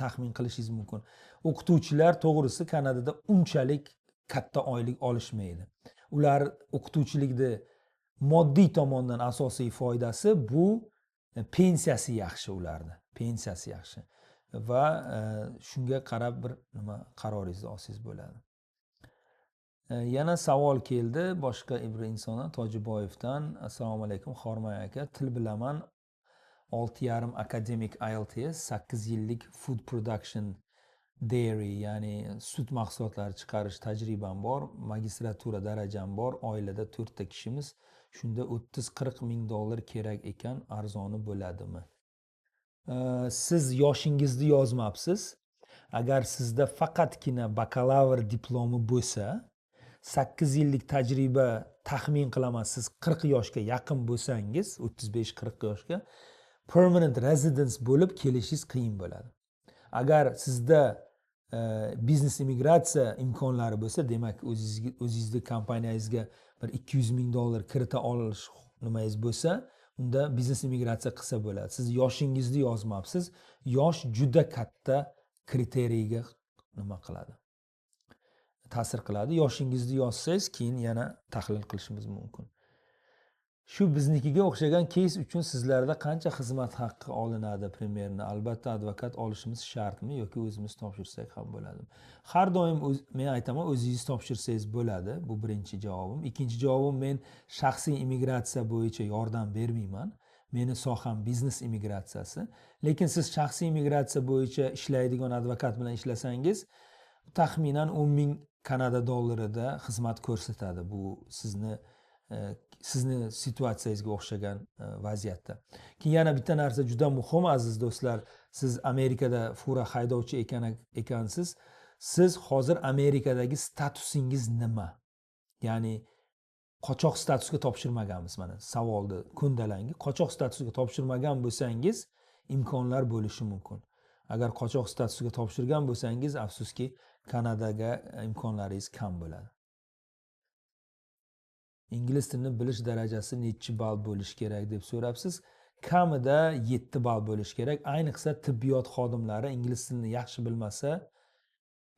taxmin qilishingiz mumkin. O'qituvchilar to'g'risi Kanadada unchalik katta oylik olishmaydi. Ular o'qituvchilikda moddiy tomondan asosiy foydasi bu pensiyasi yaxshi ularni. Pensiyasi yaxshi. Va shunga qarab bir nima qaroringizni olsangiz bo'ladi. Yana savol keldi boshqa bir insondan, Tojiboyevdan. Assalomu alaykum Xormay aka, til bilaman. 6,5 akademik IELTS, 8 yillik food production dairy, ya'ni sut mahsulotlari chiqarish tajribam bor, magistratura darajam bor, oilada 4 ta kishimiz. Shunda 30-40 ming dollar kerak ekan, arzoni bo'ladimi? Siz yoshingizni yozmabsiz. Agar sizda faqatgina bakalavr diplomi bo'lsa, 8 yillik tajriba taxmin qilaman, siz 40 yoshga yaqin bo'lsangiz, 35-40 yoshga permanent residence bo'lib kelishingiz qiyin bo'ladi. Agar sizda biznes immigratsiya imkonlari bo'lsa, demak o'zingizni kompaniyangizga bir $200,000 kirita olish nimangiz bo'lsa, unda biznes immigratsiya qilsa bo'ladi. Siz yoshingizni yozmabsiz. Yosh juda katta kriteriyaga nima qiladi? Ta'sir qiladi. Yoshingizni yozsangiz, keyin yana tahlil qilishimiz mumkin. Shu biznikiga o'xshagan keys uchun sizlarda qancha xizmat haqqi olinadi primerni? Albatta advokat olishimiz shartmi yoki o'zimiz topshirsak ham bo'ladimi? Har doim men aytaman, o'zingiz topshirsangiz bo'ladi. Bu birinchi javobim. Ikkinchi javobim, men shaxsiy immigratsiya bo'yicha yordam bermayman. Meni soham biznes immigratsiyasi. Lekin siz shaxsiy immigratsiya bo'yicha ishlaydigan advokat bilan ishlasangiz, taxminan 10,000 Kanada dollarida xizmat ko'rsatadi. Bu sizni situatsiyangizga o'xshagan vaziyatda. Keyin yana bitta narsa juda muhim, aziz do'stlar. Siz Amerikada fura haydovchi ekansiz. Siz hozir Amerikadagi statusingiz nima? Ya'ni qochoq statusga topshirmaganmiz, mana savolni ko'ndalangi. Qochoq statusiga topshirmagan bo'lsangiz, imkonlar bo'lishi mumkin. Agar qochoq statusiga topshirgan bo'lsangiz, afsuski Kanadaga imkonlaringiz kam bo'ladi. Ingliz tilini bilish darajasi nechi ball bo'lishi kerak deb so'rabsiz. Kamida 7 ball bo'lishi kerak. Ayniqsa tibbiyot xodimlari ingliz tilini yaxshi bilmasa,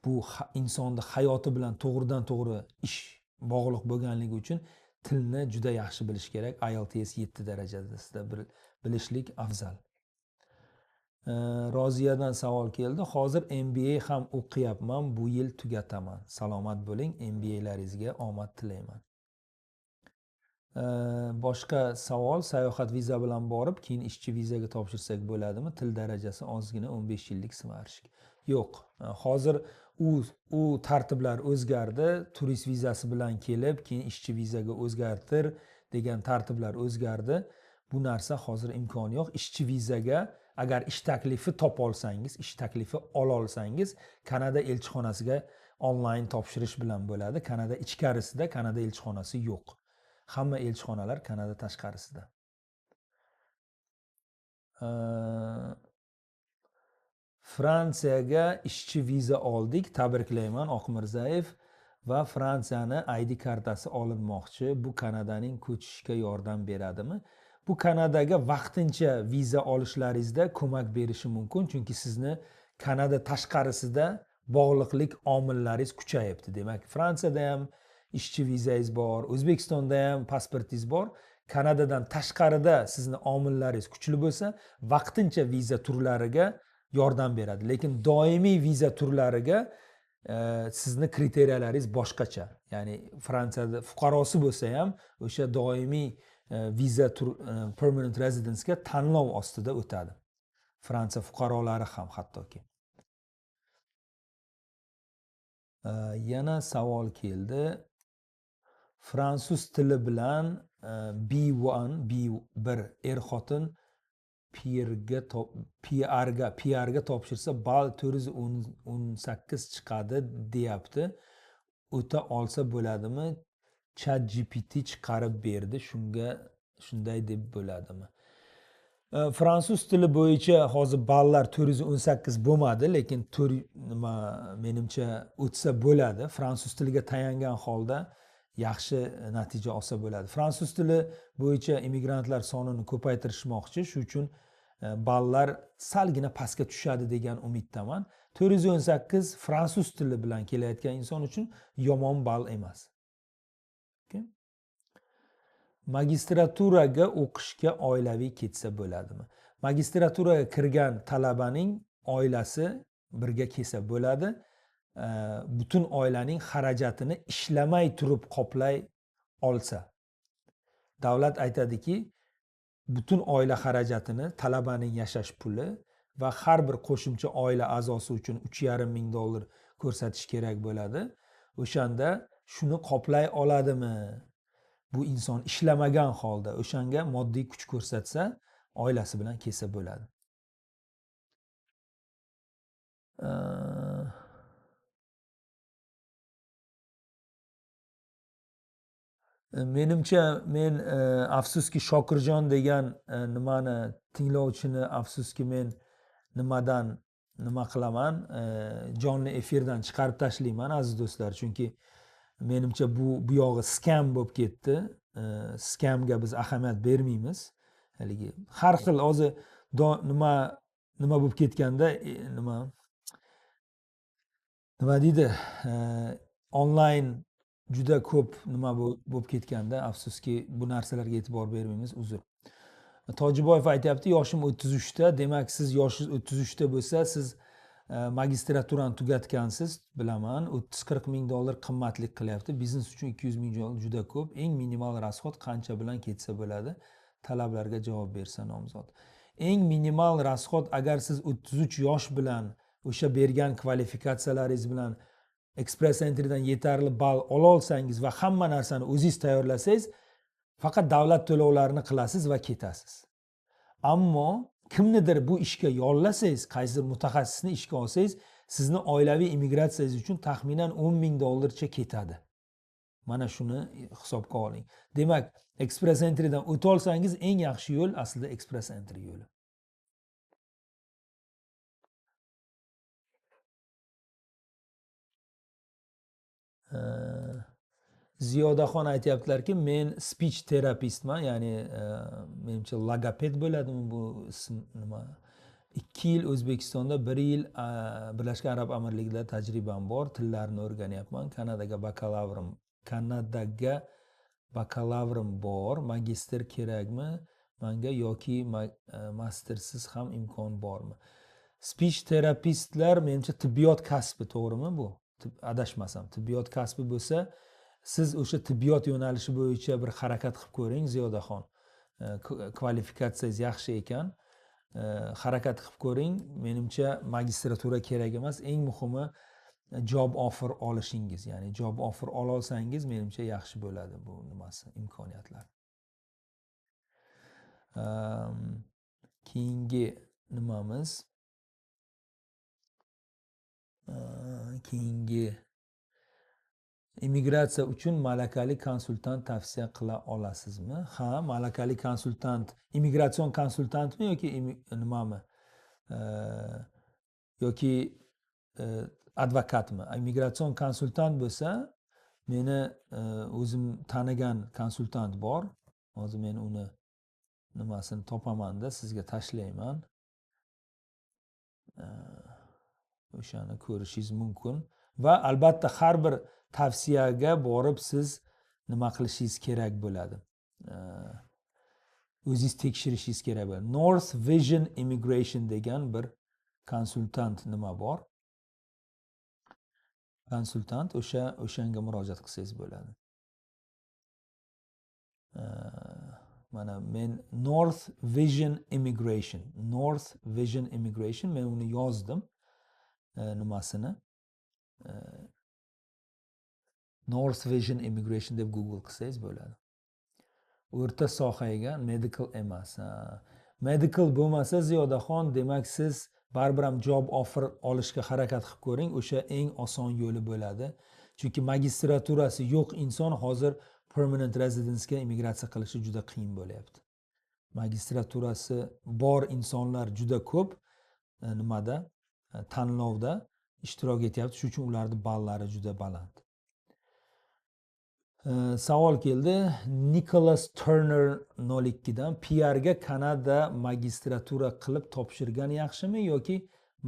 bu insonni hayoti bilan to'g'ridan to'g'ri ish bog'liq bo'lganligi uchun tilni juda yaxshi bilish kerak. IELTS 7 darajasida bilishlik afzal. Roziyadan savol keldi. Hozir MBA ham o'qiyapman, bu yil tugataman. Salomat bo'ling, MBAlaringizga omad tilayman. Boshqa savol, sayohat viza bilan borib, keyin ishchi vizaga topshirsak bo'ladimi? Til darajasi ozgina 15 yillik svarishik. Yo'q. Hozir u tartiblar o'zgardi. Turist vizasi bilan kelib, keyin ishchi vizaga o'zgartir degan tartiblar o'zgardi. Bu narsa hozir imkoni yo'q. Ishchi vizaga agar ish taklifi topa olsangiz, ish taklifi ola olsangiz, Kanada elchixonasiga onlayn topshirish bilan bo'ladi. Kanada ichkarisida Kanada elchixonasi yo'q. Hamma elchixonalar Kanada tashqarisida. Fransiyaga ishchi viza oldik. Tabriklayman Oqmirzayev va Fransiyani ID kartasi olinmoqchi. Bu Kanadaning ko'chishga yordam beradimi? Bu Kanadaga vaqtincha viza olishlaringizda ko'mak berishi mumkin, chunki sizni Kanada tashqarisida bog'liqlik omillaringiz kuchayibdi. Demak, Fransiyada ham ishchi vizangiz bor, O'zbekistonda ham pasportingiz bor. Kanadadan tashqarida sizni omillaringiz kuchli bo'lsa, vaqtincha viza turlariga yordam beradi. Lekin doimiy viza turlariga sizni kriteriyalarıngiz boshqacha. Ya'ni Fransiyada fuqarosi bo'lsa ham o'sha doimiy viza permanent residence ga tanlov ostida o'tadi. Fransiya fuqarolari ham hattoki. Yana savol keldi. Fransuz tili bilan B1 er-xotin PR ga topshirsa ball 418 chiqadi deyapti. O'ta olsa bo'ladimi? ChatGPT chiqarib berdi, shunday deb bo'ladimi? Fransuz tili bo'yicha hozir ballar 418 bo'lmadi, lekin menimcha o'tsa bo'ladi. Fransuz tiliga tayangan holda yaxshi natija olsa bo'ladi. Fransuz tili bo'yicha immigrantlar sonini ko'paytirishmoqchi, shuning uchun ballar salgina pastga tushadi degan umiddaman. 418 fransuz tili bilan kelayotgan inson uchun yomon ball emas. Okay. Magistraturaga o'qishga oilaviy ketsa bo'ladimi? Magistraturaga kirgan talabaning oilasi birga kelsa bo'ladi. Butun oilaning xarajatini ishlamay turib qoplay olsa. Davlat aytadiki, butun oila xarajatini, talabaning yashash puli va har bir qo'shimcha oila a'zosi uchun $3,500 ko'rsatish kerak bo'ladi. O'shanda shuni qoplay oladimi? Bu inson ishlamagan holda o'shanga moddiy kuch ko'rsatsa, oilasi bilan kelsa bo'ladi. Menimcha men afsuski Shokirjon degan nimani tinglovchini afsuski men nimadan nima qilaman, jonli efirdan chiqarib tashlayman aziz do'stlar, chunki menimcha bu yog'i skam bo'lib ketdi. Skamga biz ahamiyat bermaymiz. Haligi har xil hozir nima bo'lib ketganda, nima deydi, onlayn juda ko'p nima bo'lib ketganda, afsuski bu narsalarga e'tibor bermaymiz, uzr. Tojiboyev aytyapti, yoshim 33 ta. Demak, siz yoshingiz 33 ta bo'lsa, siz magistraturani tugatgansiz, bilaman. 30-40 ming dollar qimmatlik qilyapti. Biznes uchun 200 ming dollar juda ko'p. Eng minimal rasxod qancha bilan ketsa bo'ladi? Talablarga javob bersa nomzod. Eng minimal rasxod, agar siz 33 yosh bilan o'sha bergan kvalifikatsiyalaringiz bilan Express Entry'dan yetarli ball ola olsangiz va hamma narsani o'zingiz tayyorlasangiz, faqat davlat to'lovlarini qilasiz va ketasiz. Ammo kimnidir bu ishga yollasangiz, qaysidir mutaxassisni ishga olsangiz, sizni oilaviy immigratsiyangiz uchun taxminan 10 ming dollarcha ketadi. Mana shuni hisobga oling. Demak, Express Entry'dan o'ta olsangiz eng yaxshi yo'l aslida Express Entry yo'li. Ziyodaxon aytyaptilarki, men speech terapistman, ya'ni menimcha logoped bo'ladimi bu ism nima? 2 yil O'zbekistonda, 1 yil Birlashgan Arab Amirliklarida tajribam bor. Tillarni o'rganyapman. Kanadaga bakalavrim bor. Magistr kerakmi menga yoki mastersiz ham imkon bormi? Speech terapistlar menimcha tibbiyot kasbi, to'g'rimi bu? Adashmasam, tibbiyot kasbi bo'lsa, siz o'sha tibbiyot yo'nalishi bo'yicha bir harakat qilib ko'ring, Ziyodaxon. Kvalifikatsiyangiz yaxshi ekan, harakat qilib ko'ring. Menimcha magistratura kerak emas, eng muhimi job offer olishingiz. Ya'ni job offer ola olsangiz, menimcha yaxshi bo'ladi bu nimasi, imkoniyatlar. Keyingi nimamiz? Keyingi immigratsiya uchun malakali konsultant tavsiya qila olasizmi? Ha, malakali konsultant, immigratsion konsultantmi yoki nimami? Yoki advokatmi? Immigratsion konsultant bo'lsa, meni o'zim tanigan konsultant bor. Hozir men uni nimasini topaman-da, sizga tashlayman. O'shani ko'rishingiz mumkin va albatta har bir tavsiyaga borib siz nima qilishingiz kerak bo'ladi. O'zingiz tekshirishingiz kerak bo'ladi. North Vision Immigration degan bir konsultant nima bor? Konsultant o'shanga murojaat qilsangiz bo'ladi. Mana men North Vision Immigration men uni yozdim. Nimasini? North Vision Immigration deb Google qilsangiz bo'ladi. O'rta sohaga medical emas. Medical bo'lmasa, Ziyodaxon, demak siz baribir ham job offer olishga harakat qilib ko'ring. O'sha eng oson yo'li bo'ladi. Chunki magistraturasi yo'q inson hozir permanent residence'ga immigratsiya qilishi juda qiyin bo'lyapti. Magistraturasi bor insonlar juda ko'p nimada, tanlovda ishtirok etyapti. Shuning uchun ularning ballari juda baland. Savol keldi. Nicholas Turner 02 dan PR ga Kanada magistratura qilib topshirgan yaxshimi yoki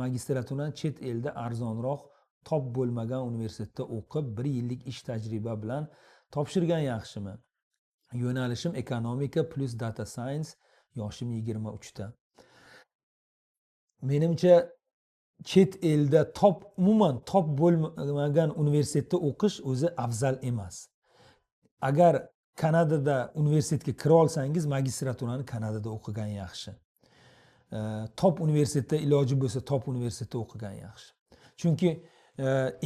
magistraturani chet elda arzonroq top bo'lmagan universitetda o'qib 1 yillik ish tajriba bilan topshirgan yaxshimi? Yo'nalishim ekonomika plus data science, yoshim 23 ta. Menimcha chet elda umuman top bo'lmagan universitetda o'qish o'zi afzal emas. Agar Kanadada universitetga kira olsangiz, magistraturani Kanadada o'qigan yaxshi. Top universitetda iloji bo'lsa, top universitetda o'qigan yaxshi. Chunki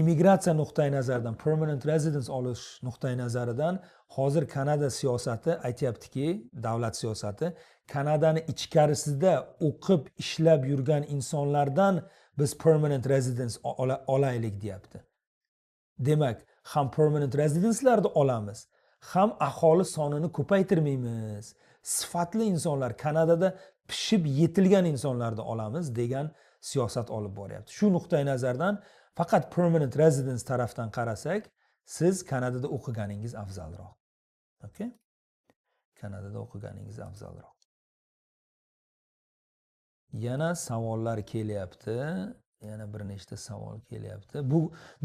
immigratsiya nuqtai nazaridan, permanent residence olish nuqtai nazaridan hozir Kanada siyosati aytayaptiki, davlat siyosati Kanadani ichkarisida o'qib ishlab yurgan insonlardan biz permanent residence olaylik deyapti. Demak, ham permanent residence'larni olamiz, ham aholi sonini ko'paytirmaymiz. Sifatli insonlar, Kanadada pishib yetilgan insonlarni olamiz degan siyosat olib boryapti. Shu nuqtai nazardan faqat permanent residence tarafdan qarasak, siz Kanadada o'qiganingiz afzalroq. Okay? Kanadada o'qiganingiz afzalroq. Yana savollar kelyapti. Yana bir nechta savol kelyapti.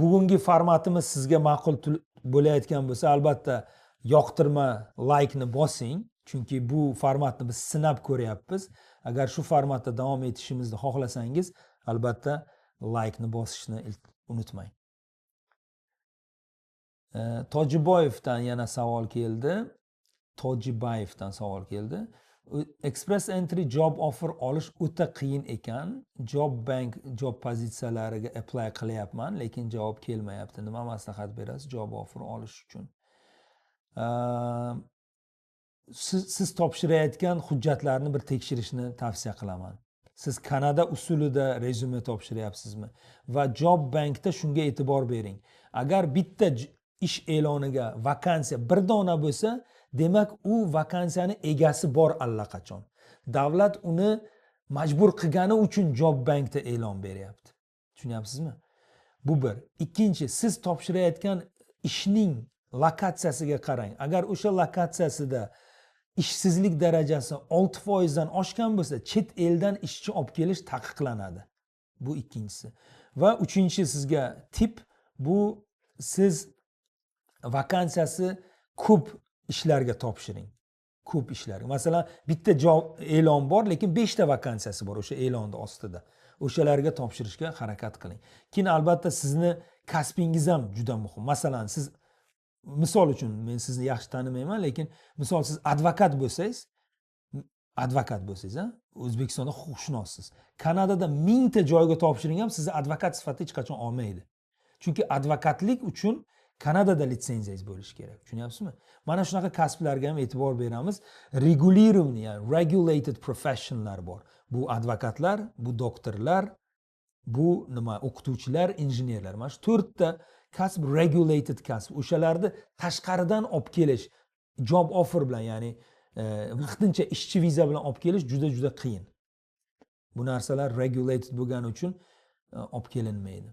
Bugungi formatimiz sizga ma'qul bo'layotgan bo'lsa, albatta yoqtirma, like ni bosing. Chunki bu formatni biz sinab ko'ryapmiz. Agar shu formatda davom etishimizni xohlasangiz, albatta like ni bosishni unutmang. Tojiboyevdan yana savol keldi. Tojibayevdan savol keldi. Express entry job offer olish o'ta qiyin ekan. Job bank job pozitsiyalariga apply qilyapman, lekin javob kelmayapti. Nima maslahat berasiz job offer olish uchun? Siz topshirayotgan hujjatlarni bir tekshirishni tavsiya qilaman. Siz Kanada usulida rezyume topshiryapsizmi? Va job bankda shunga e'tibor bering. Agar bitta ish e'loniga vakansiya bir dona bo'lsa, demak u vakansiyani egasi bor allaqachon. Davlat uni majbur qilgani uchun job bankda e'lon beryapti. Tushunyapsizmi? Bu bir. Ikkinchi, siz topshirayotgan ishning lokatsiyasiga qarang. Agar o'sha lokatsiyasida ishsizlik darajasi 6% dan oshgan bo'lsa, chet eldan ishchi olib kelish taqiqlanadi. Bu ikkinchisi. Va uchinchi sizga tip, bu siz vakansiyasi ko'p ishlarga topshiring. Ko'p ishlarga. Masalan, bitta e'lon bor, lekin 5 ta vakansiyasi bor o'sha e'londa ostida. O'shalarga topshirishga harakat qiling. Keyin albatta sizni kasbingiz ham juda muhim. Masalan, siz misol uchun men sizni yaxshi tanimayman, lekin misol siz advokat bo'lsangiz, O'zbekistonda huquqshunossiz. Kanadada 1000 ta joyga topshiring ham sizni advokat sifatida hech qachon olmaydi. Chunki advokatlik uchun Kanadada litsenziyangiz bo'lishi kerak. Tushunyapsizmi? Mana shunaqa kasblarga ham e'tibor beramiz. Regulirованный, ya'ni regulated professionlar bor. Bu advokatlar, bu doktorlar, bu o'qituvchilar, injenerlar. Mana shu 4 ta kasb regulated kasb. O'shalarni tashqaridan olib kelish, job offer bilan, ya'ni vaqtincha ishchi viza bilan olib kelish juda qiyin. Bu narsalar regulated bo'lgani uchun olib kelinmaydi.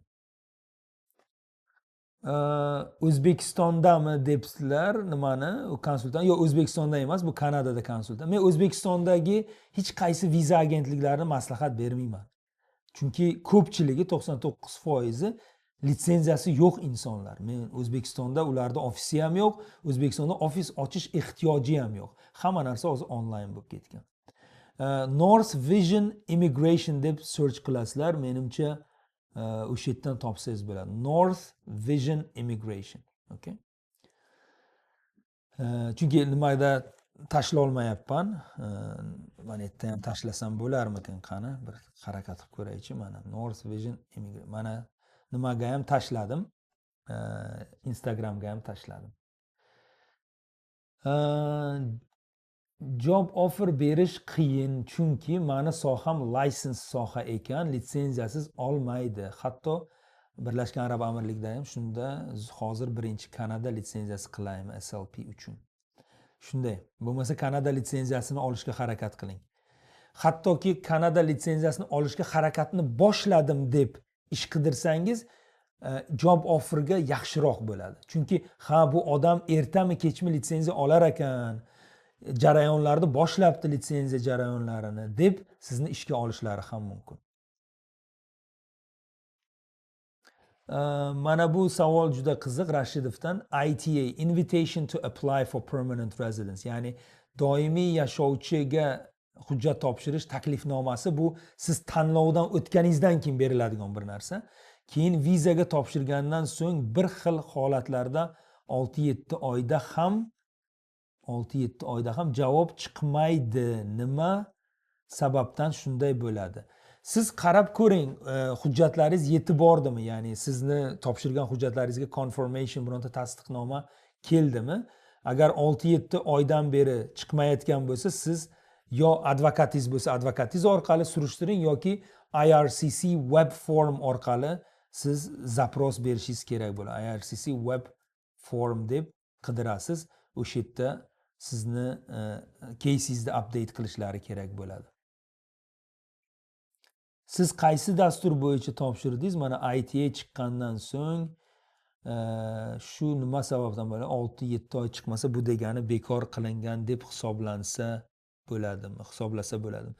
O'zbekistondami debsizlar nimani? Konsultant? Yo'q, O'zbekistonda emas, bu Kanadada konsultant. Men O'zbekistondagi hech qaysi viza agentliklarini maslahat bermayman. Chunki ko'pchiligi 99% litsenziyasi yo'q insonlar. Men O'zbekistonda ularda ofisi ham yo'q, O'zbekistonda ofis ochish ehtiyoji ham yo'q. Hamma narsa hozir onlayn bo'lib ketgan. North Vision Immigration deb search qilasizlar, menimcha o'sha yerdan topsangiz bo'ladi. North Vision Immigration, okay? Chunki nimada tashlay olmayapman. Mana yerda ham tashlasam bo'larmikin, qani bir harakat qilib ko'raychi. Mana North Vision Immigration. Mana nimaga ham tashladim. Instagramga ham tashladim. Job offer berish qiyin, chunki mani soham license soha ekan, litsenziyasiz olmaydi. Hatto Birlashgan Arab Amirlikda ham shunda hozir birinchi Kanada litsenziyasi qilaymi SLP uchun. Shunday. Bo'lmasa Kanada litsenziyasini olishga harakat qiling. Hattoki Kanada litsenziyasini olishga harakatni boshladim deb ish qidirsangiz, job offerga yaxshiroq bo'ladi. Chunki bu odam ertami kechmi litsenziya olar ekan, jarayonlarni boshlabdi, litsenziya jarayonlarini deb sizni ishga olishlari ham mumkin. Mana bu savol juda qiziq Rashidovdan. ITA, Invitation to Apply for Permanent Residence, ya'ni doimiy yashovchiga hujjat topshirish taklifnomasi. Bu siz tanlovdan o'tganingizdan keyin beriladigan bir narsa. Keyin vizaga topshirgandan so'ng bir xil holatlarda 6-7 oyda ham javob chiqmaydi. Nima sababdan shunday bo'ladi? Siz qarab ko'ring, hujjatlaringiz yetib bordimi? Ya'ni sizni topshirgan hujjatlaringizga confirmation, bironta tasdiqnoma keldimi? Agar 6-7 oydan beri chiqmayotgan bo'lsa, siz yo advokatingiz bo'lsa, advokatingiz orqali surishtiring yoki IRCC web form orqali siz zapros berishingiz kerak bo'ladi. IRCC web form deb qidirasiz. O'sha yerda sizni case'ingizni update qilishlari kerak bo'ladi. Siz qaysi dastur bo'yicha topshirdingiz? Mana ITA chiqqandan so'ng shu nima sababdan bo'ladi 6-7 oy chiqmasa bu degani bekor qilingan deb hisoblasa bo'ladimi?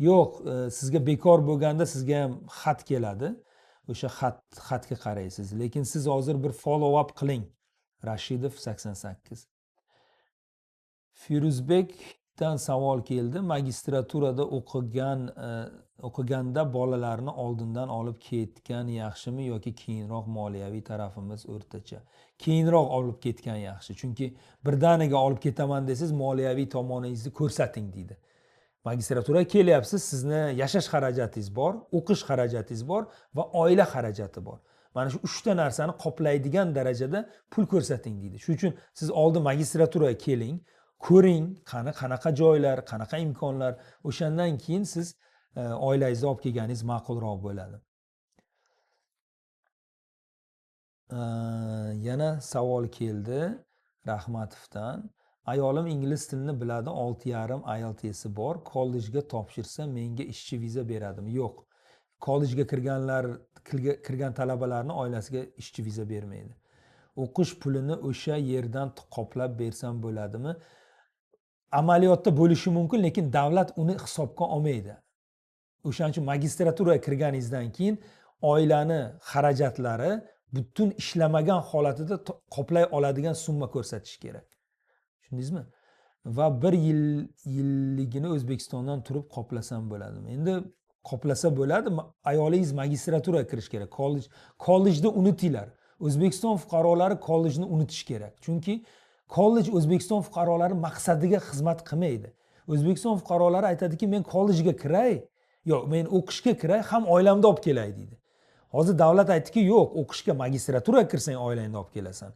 Yo'q, sizga bekor bo'lganda sizga ham xat keladi. O'sha xatga qaraysiz. Lekin siz hozir bir follow up qiling. Rashidov 88. Firuzbekdan savol keldi. Magistraturada o'qiganda bolalarni oldindan olib ketgan yaxshimi yoki keyinroq moliyaviy tarafimiz o'rtacha? Keyinroq olib ketgan yaxshi. Chunki birdaniga olib ketaman desangiz moliyaviy tomoningizni ko'rsating deydi. Magistraturaga kelyapsiz, sizni yashash xarajatingiz bor, o'qish xarajatingiz bor va oila xarajati bor. Mana shu 3 ta narsani qoplaydigan darajada pul ko'rsating deydi. Shuning uchun siz oldin magistraturaga keling, ko'ring, qanaqa joylar, qanaqa imkonlar, o'shandan keyin siz oilangizni olib kelganingiz ma'qulroq bo'ladi. Yana savol keldi Rahmatovdan. Ayolim ingliz tilini biladi, 6,5 IELTS'i bor. Kollejga topshirsa menga ishchi viza beradimi? Yo'q. Kollejga kirgan talabalarni oilasiga ishchi viza bermaydi. O'qish pulini o'sha yerdan qoplab bersam bo'ladimi? Amaliyotda bo'lishi mumkin, lekin davlat uni hisobga olmaydi. O'shaning uchun magistraturaga kirganingizdan keyin oilani xarajatlari butun ishlamagan holatida qoplay oladigan summa ko'rsatish kerak. Tushundingizmi? Va 1 yilligini O'zbekistondan turib qoplasam bo'ladimi? Endi qoplasa bo'ladi, ayolingiz magistraturaga kirish kerak. Kollejni unutinglar. O'zbekiston fuqarolari kollejni unutish kerak. Chunki kollej O'zbekiston fuqarolari maqsadiga xizmat qilmaydi. O'zbekiston fuqarolari aytadiki, men kollejga kiray, yo'q, men o'qishga kiray, ham oilamni olib kelay deydi. Hozir davlat aytdiki, yo'q, o'qishga magistraturaga kirsang oilangni olib kelasan.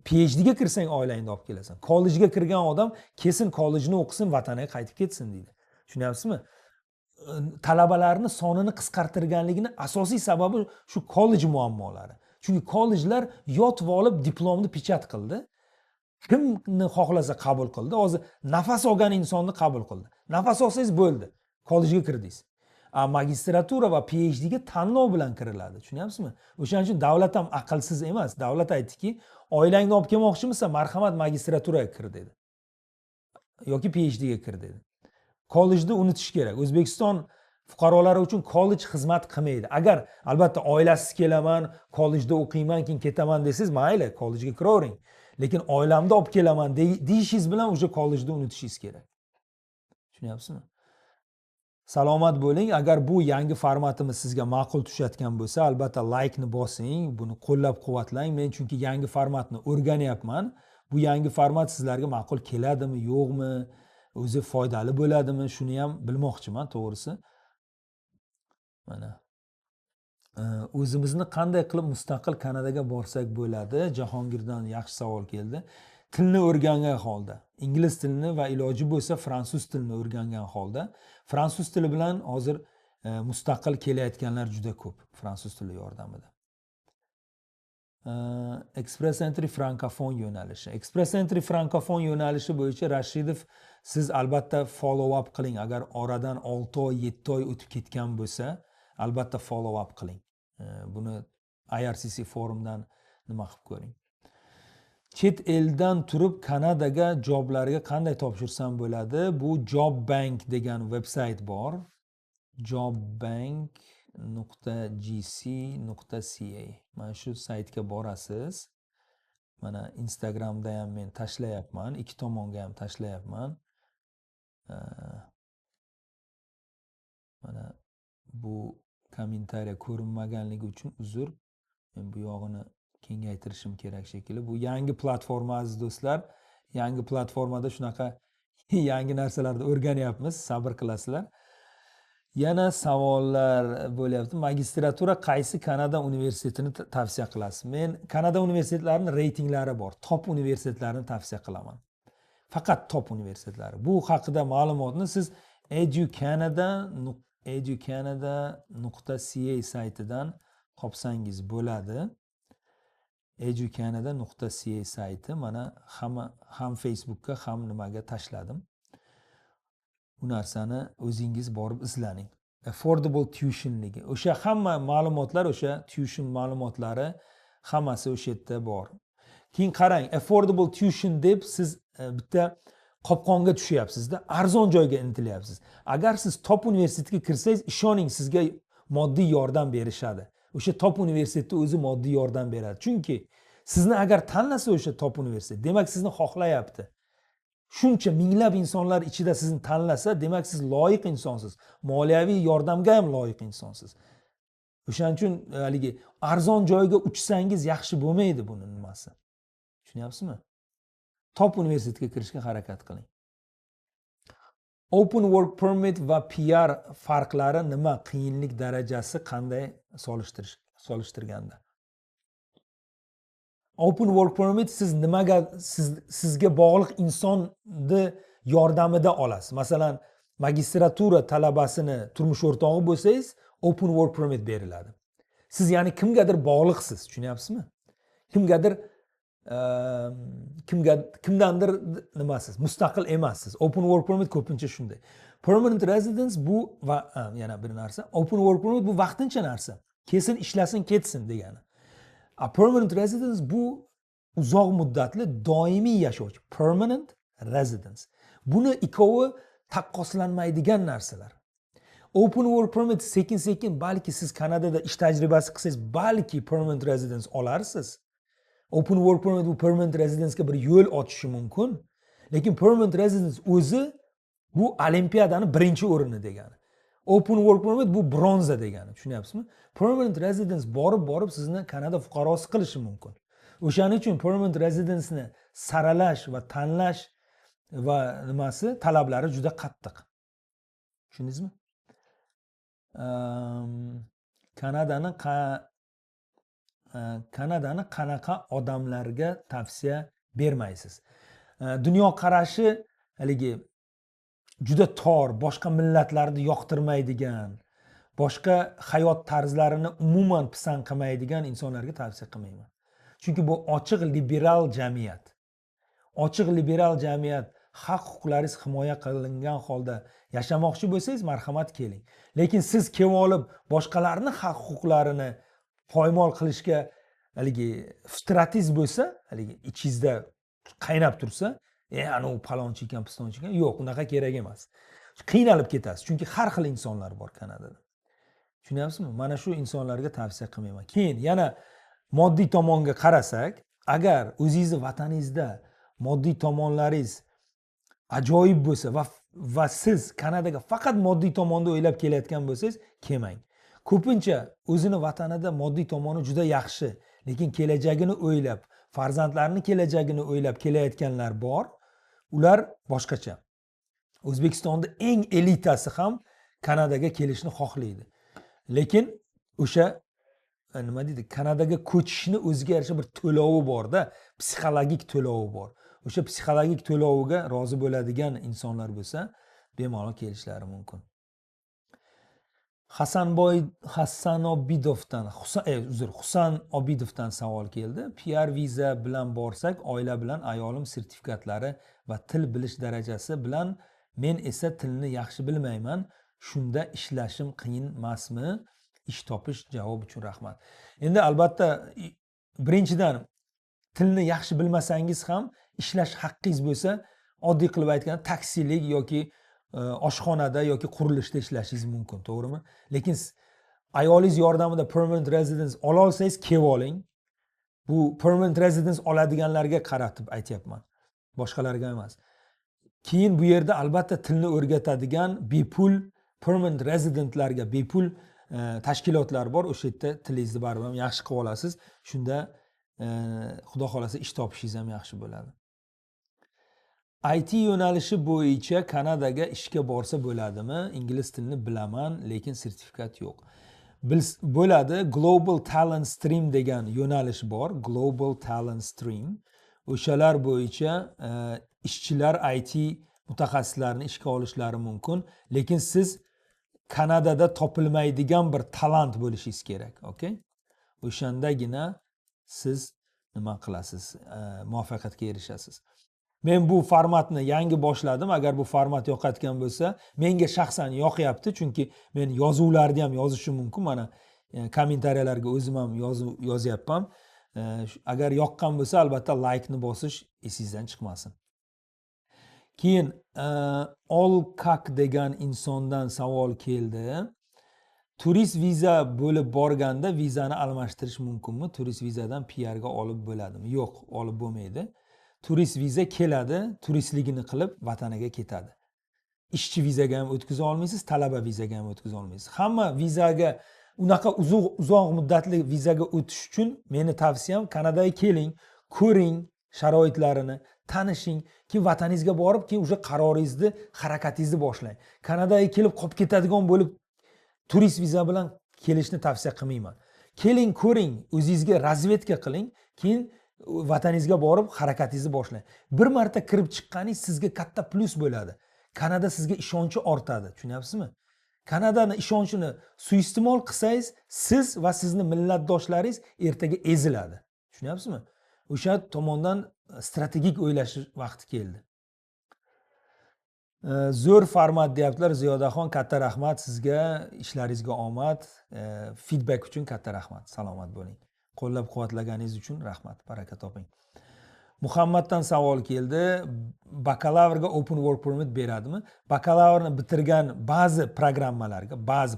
PhD ga kirsang oilangni olib kelasan. Kollejga kirgan odam kesin kollejni o'qisin, vataniga qaytib ketsin deydi. Tushunyapsizmi? Talabalarni sonini qisqartirganligini asosiy sababi shu kollej muammolari. Chunki kollejlar yotib olib diplomni pechat qildi. Kimni xohlasa qabul qildi. Hozir nafas olgan insonni qabul qildi. Nafas olsangiz bo'ldi. Kollejga kirdingiz. Magistratura va PhD ga tanlov bilan kiriladi. Tushunyapsizmi? O'shaning uchun davlat ham aqlsiz emas. Davlat aytdiki, oilangni olib kelmoqchimisan, marhamat magistraturaga kir dedi. Yoki PhD ga kir dedi. Kollejni unutish kerak. O'zbekiston fuqarolari uchun kollej xizmat qilmaydi. Agar albatta oilasiz kelaman, kollejda o'qiyman, keyin ketaman desangiz, mayli, kollejga kiravering. Lekin oilamni olib kelaman deyishingiz bilan o'sha kollejni unutishingiz kerak. Tushunyapsizmi? Salomat bo'ling. Agar bu yangi formatimiz sizga ma'qul tushayotgan bo'lsa, albatta like ni bosing, buni qo'llab-quvvatlang. Men chunki yangi formatni o'rganyapman. Bu yangi format sizlarga ma'qul keladimi, yo'qmi, o'zi foydali bo'ladimi, shuni ham bilmoqchiman, to'g'risi. Mana o'zimizni qanday qilib mustaqil Kanadaga borsak bo'ladi? Jahongirdan yaxshi savol keldi. Tilni o'rgangan holda, ingliz tilini va iloji bo'lsa fransuz tilini o'rgangan holda, fransuz tili bilan hozir mustaqil kelayotganlar juda ko'p, fransuz tili yordamida. Express Entry frankofon yo'nalishi. Express Entry frankofon yo'nalishi bo'yicha Rashidov, siz albatta follow up qiling. Agar oradan 6 oy, 7 oy o'tib ketgan bo'lsa, albatta follow up qiling. Buni IRCC forumdan nima qilib ko'ring. Chet eldan turib Kanadaga joblarga qanday topshirsam bo'ladi? Bu Jobbank degan veb-sayt bor. jobbank.gc.ca. Mana shu saytga borasiz. Mana Instagramda ham men tashlayapman, ikki tomonga ham tashlayapman. Mana bu kommentariya ko'rinmaganligi uchun uzr. Men bu yog'ini kengaytirishim kerak shekilli. Bu yangi platforma aziz do'stlar. Yangi platformada shunaqa yangi narsalarni o'rganyapmiz, sabr qilasizlar. Yana savollar bo'lyapti. Magistratura qaysi Kanada universitetini tavsiya qilasiz? Men Kanada universitetlarining reytinglari bor. Top universitetlarni tavsiya qilaman. Faqat top universitetlari. Bu haqida ma'lumotni siz educanada.ca saytidan topsangiz bo'ladi. educanada.ca sayti mana ham Facebookka, ham nimaga tashladim. Bu narsani o'zingiz borib izlaning. affordable tuitionligi. O'sha hamma ma'lumotlar, o'sha tuition ma'lumotlari hammasi o'sha yerda bor. Keyin qarang, affordable tuition deb siz bitta qopqonga tushyapsizda, arzon joyga intilyapsiz. Agar siz top universitetga kirsangiz, ishoning sizga moddiy yordam berishadi. O'sha top universitetda o'zi moddiy yordam beradi. Chunki sizni agar tanlasa o'sha top universitet, demak sizni xohlayapti. Shuncha minglab insonlar ichida sizni tanlasa, demak siz loyiq insonsiz. Moliyaviy yordamga ham loyiq insonsiz. O'shaning uchun haligi arzon joyga uchsangiz yaxshi bo'lmaydi buni nimasi. Tushunyapsizmi? Top universitetga kirishga harakat qiling. Open work permit va PR farqlari nima? Qiyinlik darajasi qanday solishtirganda? Open work permit siz nimaga sizga bog'liq insonni yordamida olasiz. Masalan, magistratura talabasini turmush o'rtog'i bo'lsangiz, open work permit beriladi. Siz ya'ni kimgadir bog'liqsiz, tushunyapsizmi? Kimdandir nimasiz, mustaqil emassiz. Open work permit ko'pincha shunday. Permanent residence bu va yana bir narsa. Open work permit bu vaqtincha narsa. Kesin ishlasin, ketsin degani. Permanent residence bu uzoq muddatli doimiy yashovchi. Permanent residence. Buni ikkovi taqqoslanmaydigan narsalar. Open work permit sekin-sekin balki siz Kanadada ish tajribasi qilsangiz, balki permanent residence olarsiz. Open work permit bu permanent residence'ga bir yo'l ochishi mumkin. Lekin permanent residence o'zi bu olimpiyadani birinchi o'rini degani. Open work permit bu bronza degani. Tushunyapsizmi? Permanent residence borib sizni Kanada fuqarosi qilishi mumkin. O'shaning uchun permanent residence'ni saralash va tanlash va nimasi talablari juda qattiq. Tushundingizmi? Kanadani qanaqa odamlarga tavsiya bermaysiz? Dunyo qarashi haligi juda tor, boshqa millatlarni yoqtirmaydigan, boshqa hayot tarzlarini umuman pisand qilmaydigan insonlarga tavsiya qilmayman. Chunki bu ochiq liberal jamiyat. Ochiq liberal jamiyat, haq-huquqlaringiz himoya qilingan holda yashamoqchi bo'lsangiz, marhamat keling. Lekin siz kelib olib boshqalarning haq-huquqlarini poymol qilishga haligi fitratingiz bo'lsa, haligi ichingizda qaynab tursa, ana u palonchi ekan, pistonchi ekan, yo'q, unaqa kerak emas. Qiynalib ketasiz, chunki har xil insonlar bor Kanadada. Tushunyapsizmi? Mana shu insonlarga tavsiya qilmayman. Keyin yana moddiy tomonga qarasak, agar o'zingizning vataningizda moddiy tomonlaringiz ajoyib bo'lsa va siz Kanadaga faqat moddiy tomonda o'ylab kelayotgan bo'lsangiz, kelmang. Ko'pincha o'zini vatanida moddiy tomoni juda yaxshi, lekin kelajagini o'ylab, farzandlarining kelajagini o'ylab kelayotganlar bor. Ular boshqacha. O'zbekistonda eng elitasi ham Kanadaga kelishni xohlaydi. Lekin o'sha nima deydi, Kanadaga ko'chishni o'ziga yarasha bir to'lovi bor-da, psixologik to'lovi bor. O'sha psixologik to'loviga rozi bo'ladigan insonlar bo'lsa, bemalol kelishlari mumkin. Husan Obidovdan savol keldi. PR viza bilan borsak, oila bilan ayolim sertifikatlari va til bilish darajasi bilan men esa tilni yaxshi bilmayman. Shunda ishlashim qiyin emasmi? Ish topish. Javob uchun rahmat. Endi albatta birinchidan tilni yaxshi bilmasangiz ham ishlash haqqingiz bo'lsa, oddiy qilib aytganda taksilik yoki oshxonada yoki qurilishda ishlashingiz mumkin, to'g'rimi? Lekin ayolingiz yordamida permanent residence ola olsangiz, kelib oling. Bu permanent residence oladiganlarga qaratib aytyapman, boshqalarga emas. Keyin bu yerda albatta tilni o'rgatadigan bepul permanent residentlarga bepul tashkilotlar bor. O'sha yerda tilingizni baribir yaxshi qilib olasiz. Shunda xudo xolasa ish topishingiz ham yaxshi bo'ladi. IT yo'nalishi bo'yicha Kanadaga ishga borsa bo'ladimi? Ingliz tilini bilaman, lekin sertifikat yo'q. Bo'ladi. Global Talent Stream degan yo'nalish bor. Global Talent Stream. O'shalar bo'yicha ishchilar IT mutaxassislarini ishga olishlari mumkin, lekin siz Kanadada topilmaydigan bir talant bo'lishingiz kerak, okay? O'shandagina siz nima qilasiz? Muvaffaqiyatga erishasiz. Men bu formatni yangi boshladim. Agar bu format yoqayotgan bo'lsa, menga shaxsan yoqyapti, chunki men yozuvlarni ham yozishim mumkin. Mana kommentariyalarga o'zim ham yozyapman. Agar yoqqan bo'lsa, albatta laykni bosish esingizdan chiqmasin. Keyin Olkak degan insondan savol keldi. Turist viza bo'lib borganda vizani almashtirish mumkinmi? Turist vizadan PR ga olib bo'ladimi? Yo'q, olib bo'lmaydi. Turist viza keladi, turistligini qilib vataniga ketadi. Ishchi vizaga ham o'tkaza olmaysiz, talaba vizaga ham o'tkaza olmaysiz. Hamma vizaga unaqa uzoq muddatli vizaga o'tish uchun meni tavsiyam Kanadaga keling, ko'ring sharoitlarini, tanishing, keyin vataningizga borib, keyin o'sha qaroringizni, harakatingizni boshlang. Kanadaga kelib qolib ketadigan bo'lib turist viza bilan kelishni tavsiya qilmayman. Keling, ko'ring, o'zingizga razvedka qiling, keyin vataningizga borib harakatingizni boshlang. Bir marta kirib chiqqaningiz sizga katta plus bo'ladi. Kanada sizga ishonchi ortadi, tushunyapsizmi? Kanadani ishonchini suiiste'mol qilsangiz, siz va sizni millatdoshlaringiz ertaga eziladi. Tushunyapsizmi? O'sha tomondan strategik o'ylash vaqti keldi. Zo'r format deyaptilar. Ziyodaxon, katta rahmat sizga, ishlaringizga omad, feedback uchun katta rahmat. Salomat bo'ling. Qo'llab-quvvatlaganingiz uchun rahmat, baraka toping. Muhammaddan savol keldi. Bakalavrga open work permit beradimi? Bakalavrni bitirgan ba'zi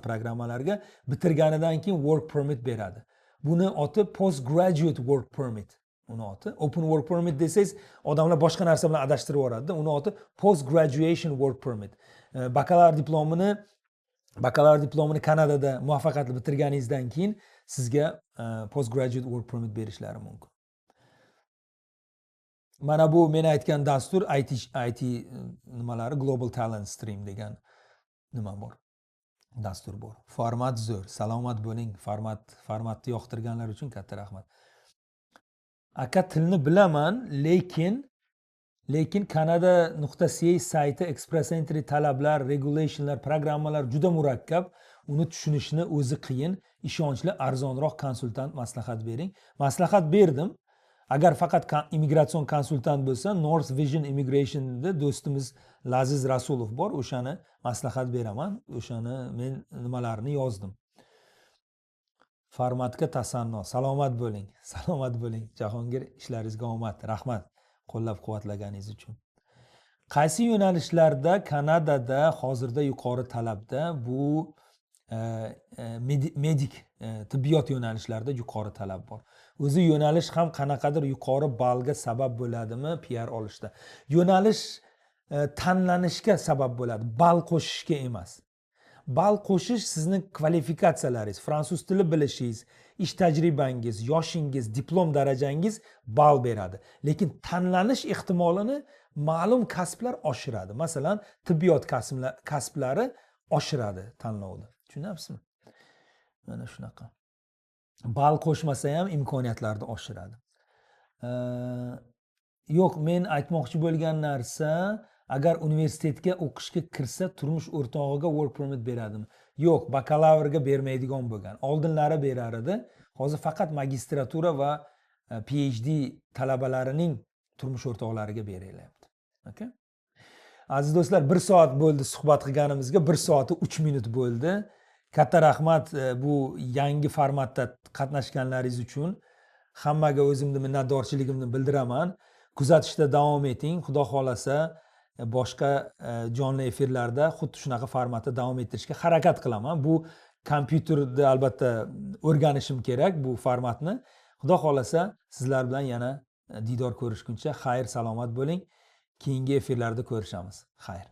programmalarga bitirganidan keyin work permit beradi. Buni oti postgraduate work permit. Uni oti open work permit desangiz, odamlar boshqa narsa bilan adashtirib yuboradi. Uni oti post graduation work permit. Bakalavr diplomini Kanadada muvaffaqiyatli bitirganingizdan keyin sizga postgraduate work permit berishlari mumkin. Mana bu men aytgan dastur IT nimalari Global Talent Stream degan nima bor. Dastur bor. Format zo'r. Salomat bo'ling. Formatni yoqtirganlar uchun katta rahmat. Aka tilni bilaman, lekin Canada.ca sayti express entry talablar, regulationlar, programmalar juda murakkab. Uni tushunishni o'zi qiyin. Ishonchli, arzonroq konsultant maslahat bering. Maslahat berdim. Agar faqat immigratsion konsultant bo'lsa, North Vision Immigration'da do'stimiz Laziz Rasulov bor, o'shani maslahat beraman. O'shani men nimalarini yozdim. Formatga tasanno. Salomat bo'ling. Salomat bo'ling. Jahongir, ishlaringizga omad. Rahmat qo'llab-quvvatlaganingiz uchun. Qaysi yo'nalishlarda Kanadada hozirda yuqori talabda? Bu medik, tibbiyot yo'nalishlarida yuqori talab bor. O'zi yo'nalish ham qanaqadir yuqori ballga sabab bo'ladimi PR olishda? Yo'nalish tanlanishga sabab bo'ladi, ball qo'shishga emas. Ball qo'shish sizning kvalifikatsiyalaringiz, fransuz tili bilishingiz, ish tajribangiz, yoshingiz, diplom darajangiz ball beradi. Lekin tanlanish ehtimolini ma'lum kasblar oshiradi. Masalan, tibbiyot kasblari oshiradi tanlovda. Tushunyapsizmi? Mana shunaqa. Ball qo'shmasa ham imkoniyatlarni oshiradi. Yo'q, men aytmoqchi bo'lgan narsa, agar universitetga o'qishga kirsa, turmush o'rtog'iga work permit beradimi? Yo'q, bakalavrga bermaydigan bo'lgan. Oldinlari berar edi. Hozir faqat magistratura va PhD talabalarining turmush o'rtoqlariga berilyapti. Okay? Aziz do'stlar, 1 soat bo'ldi suhbat qilganimizga, 1 soati 3 minut bo'ldi. Katta rahmat bu yangi formatda qatnashganlaringiz uchun. Hammaga o'zimni minnatdorchiligimni bildiraman. Kuzatishda davom eting. Xudo xolasa boshqa jonli efirlarda xuddi shunaqa formatda davom ettirishga harakat qilaman. Bu kompyuterda albatta o'rganishim kerak bu formatni. Xudo xolasa sizlar bilan yana diydor ko'rishguncha xayr, salomat bo'ling. Keyingi efirlarda ko'rishamiz. Xayr.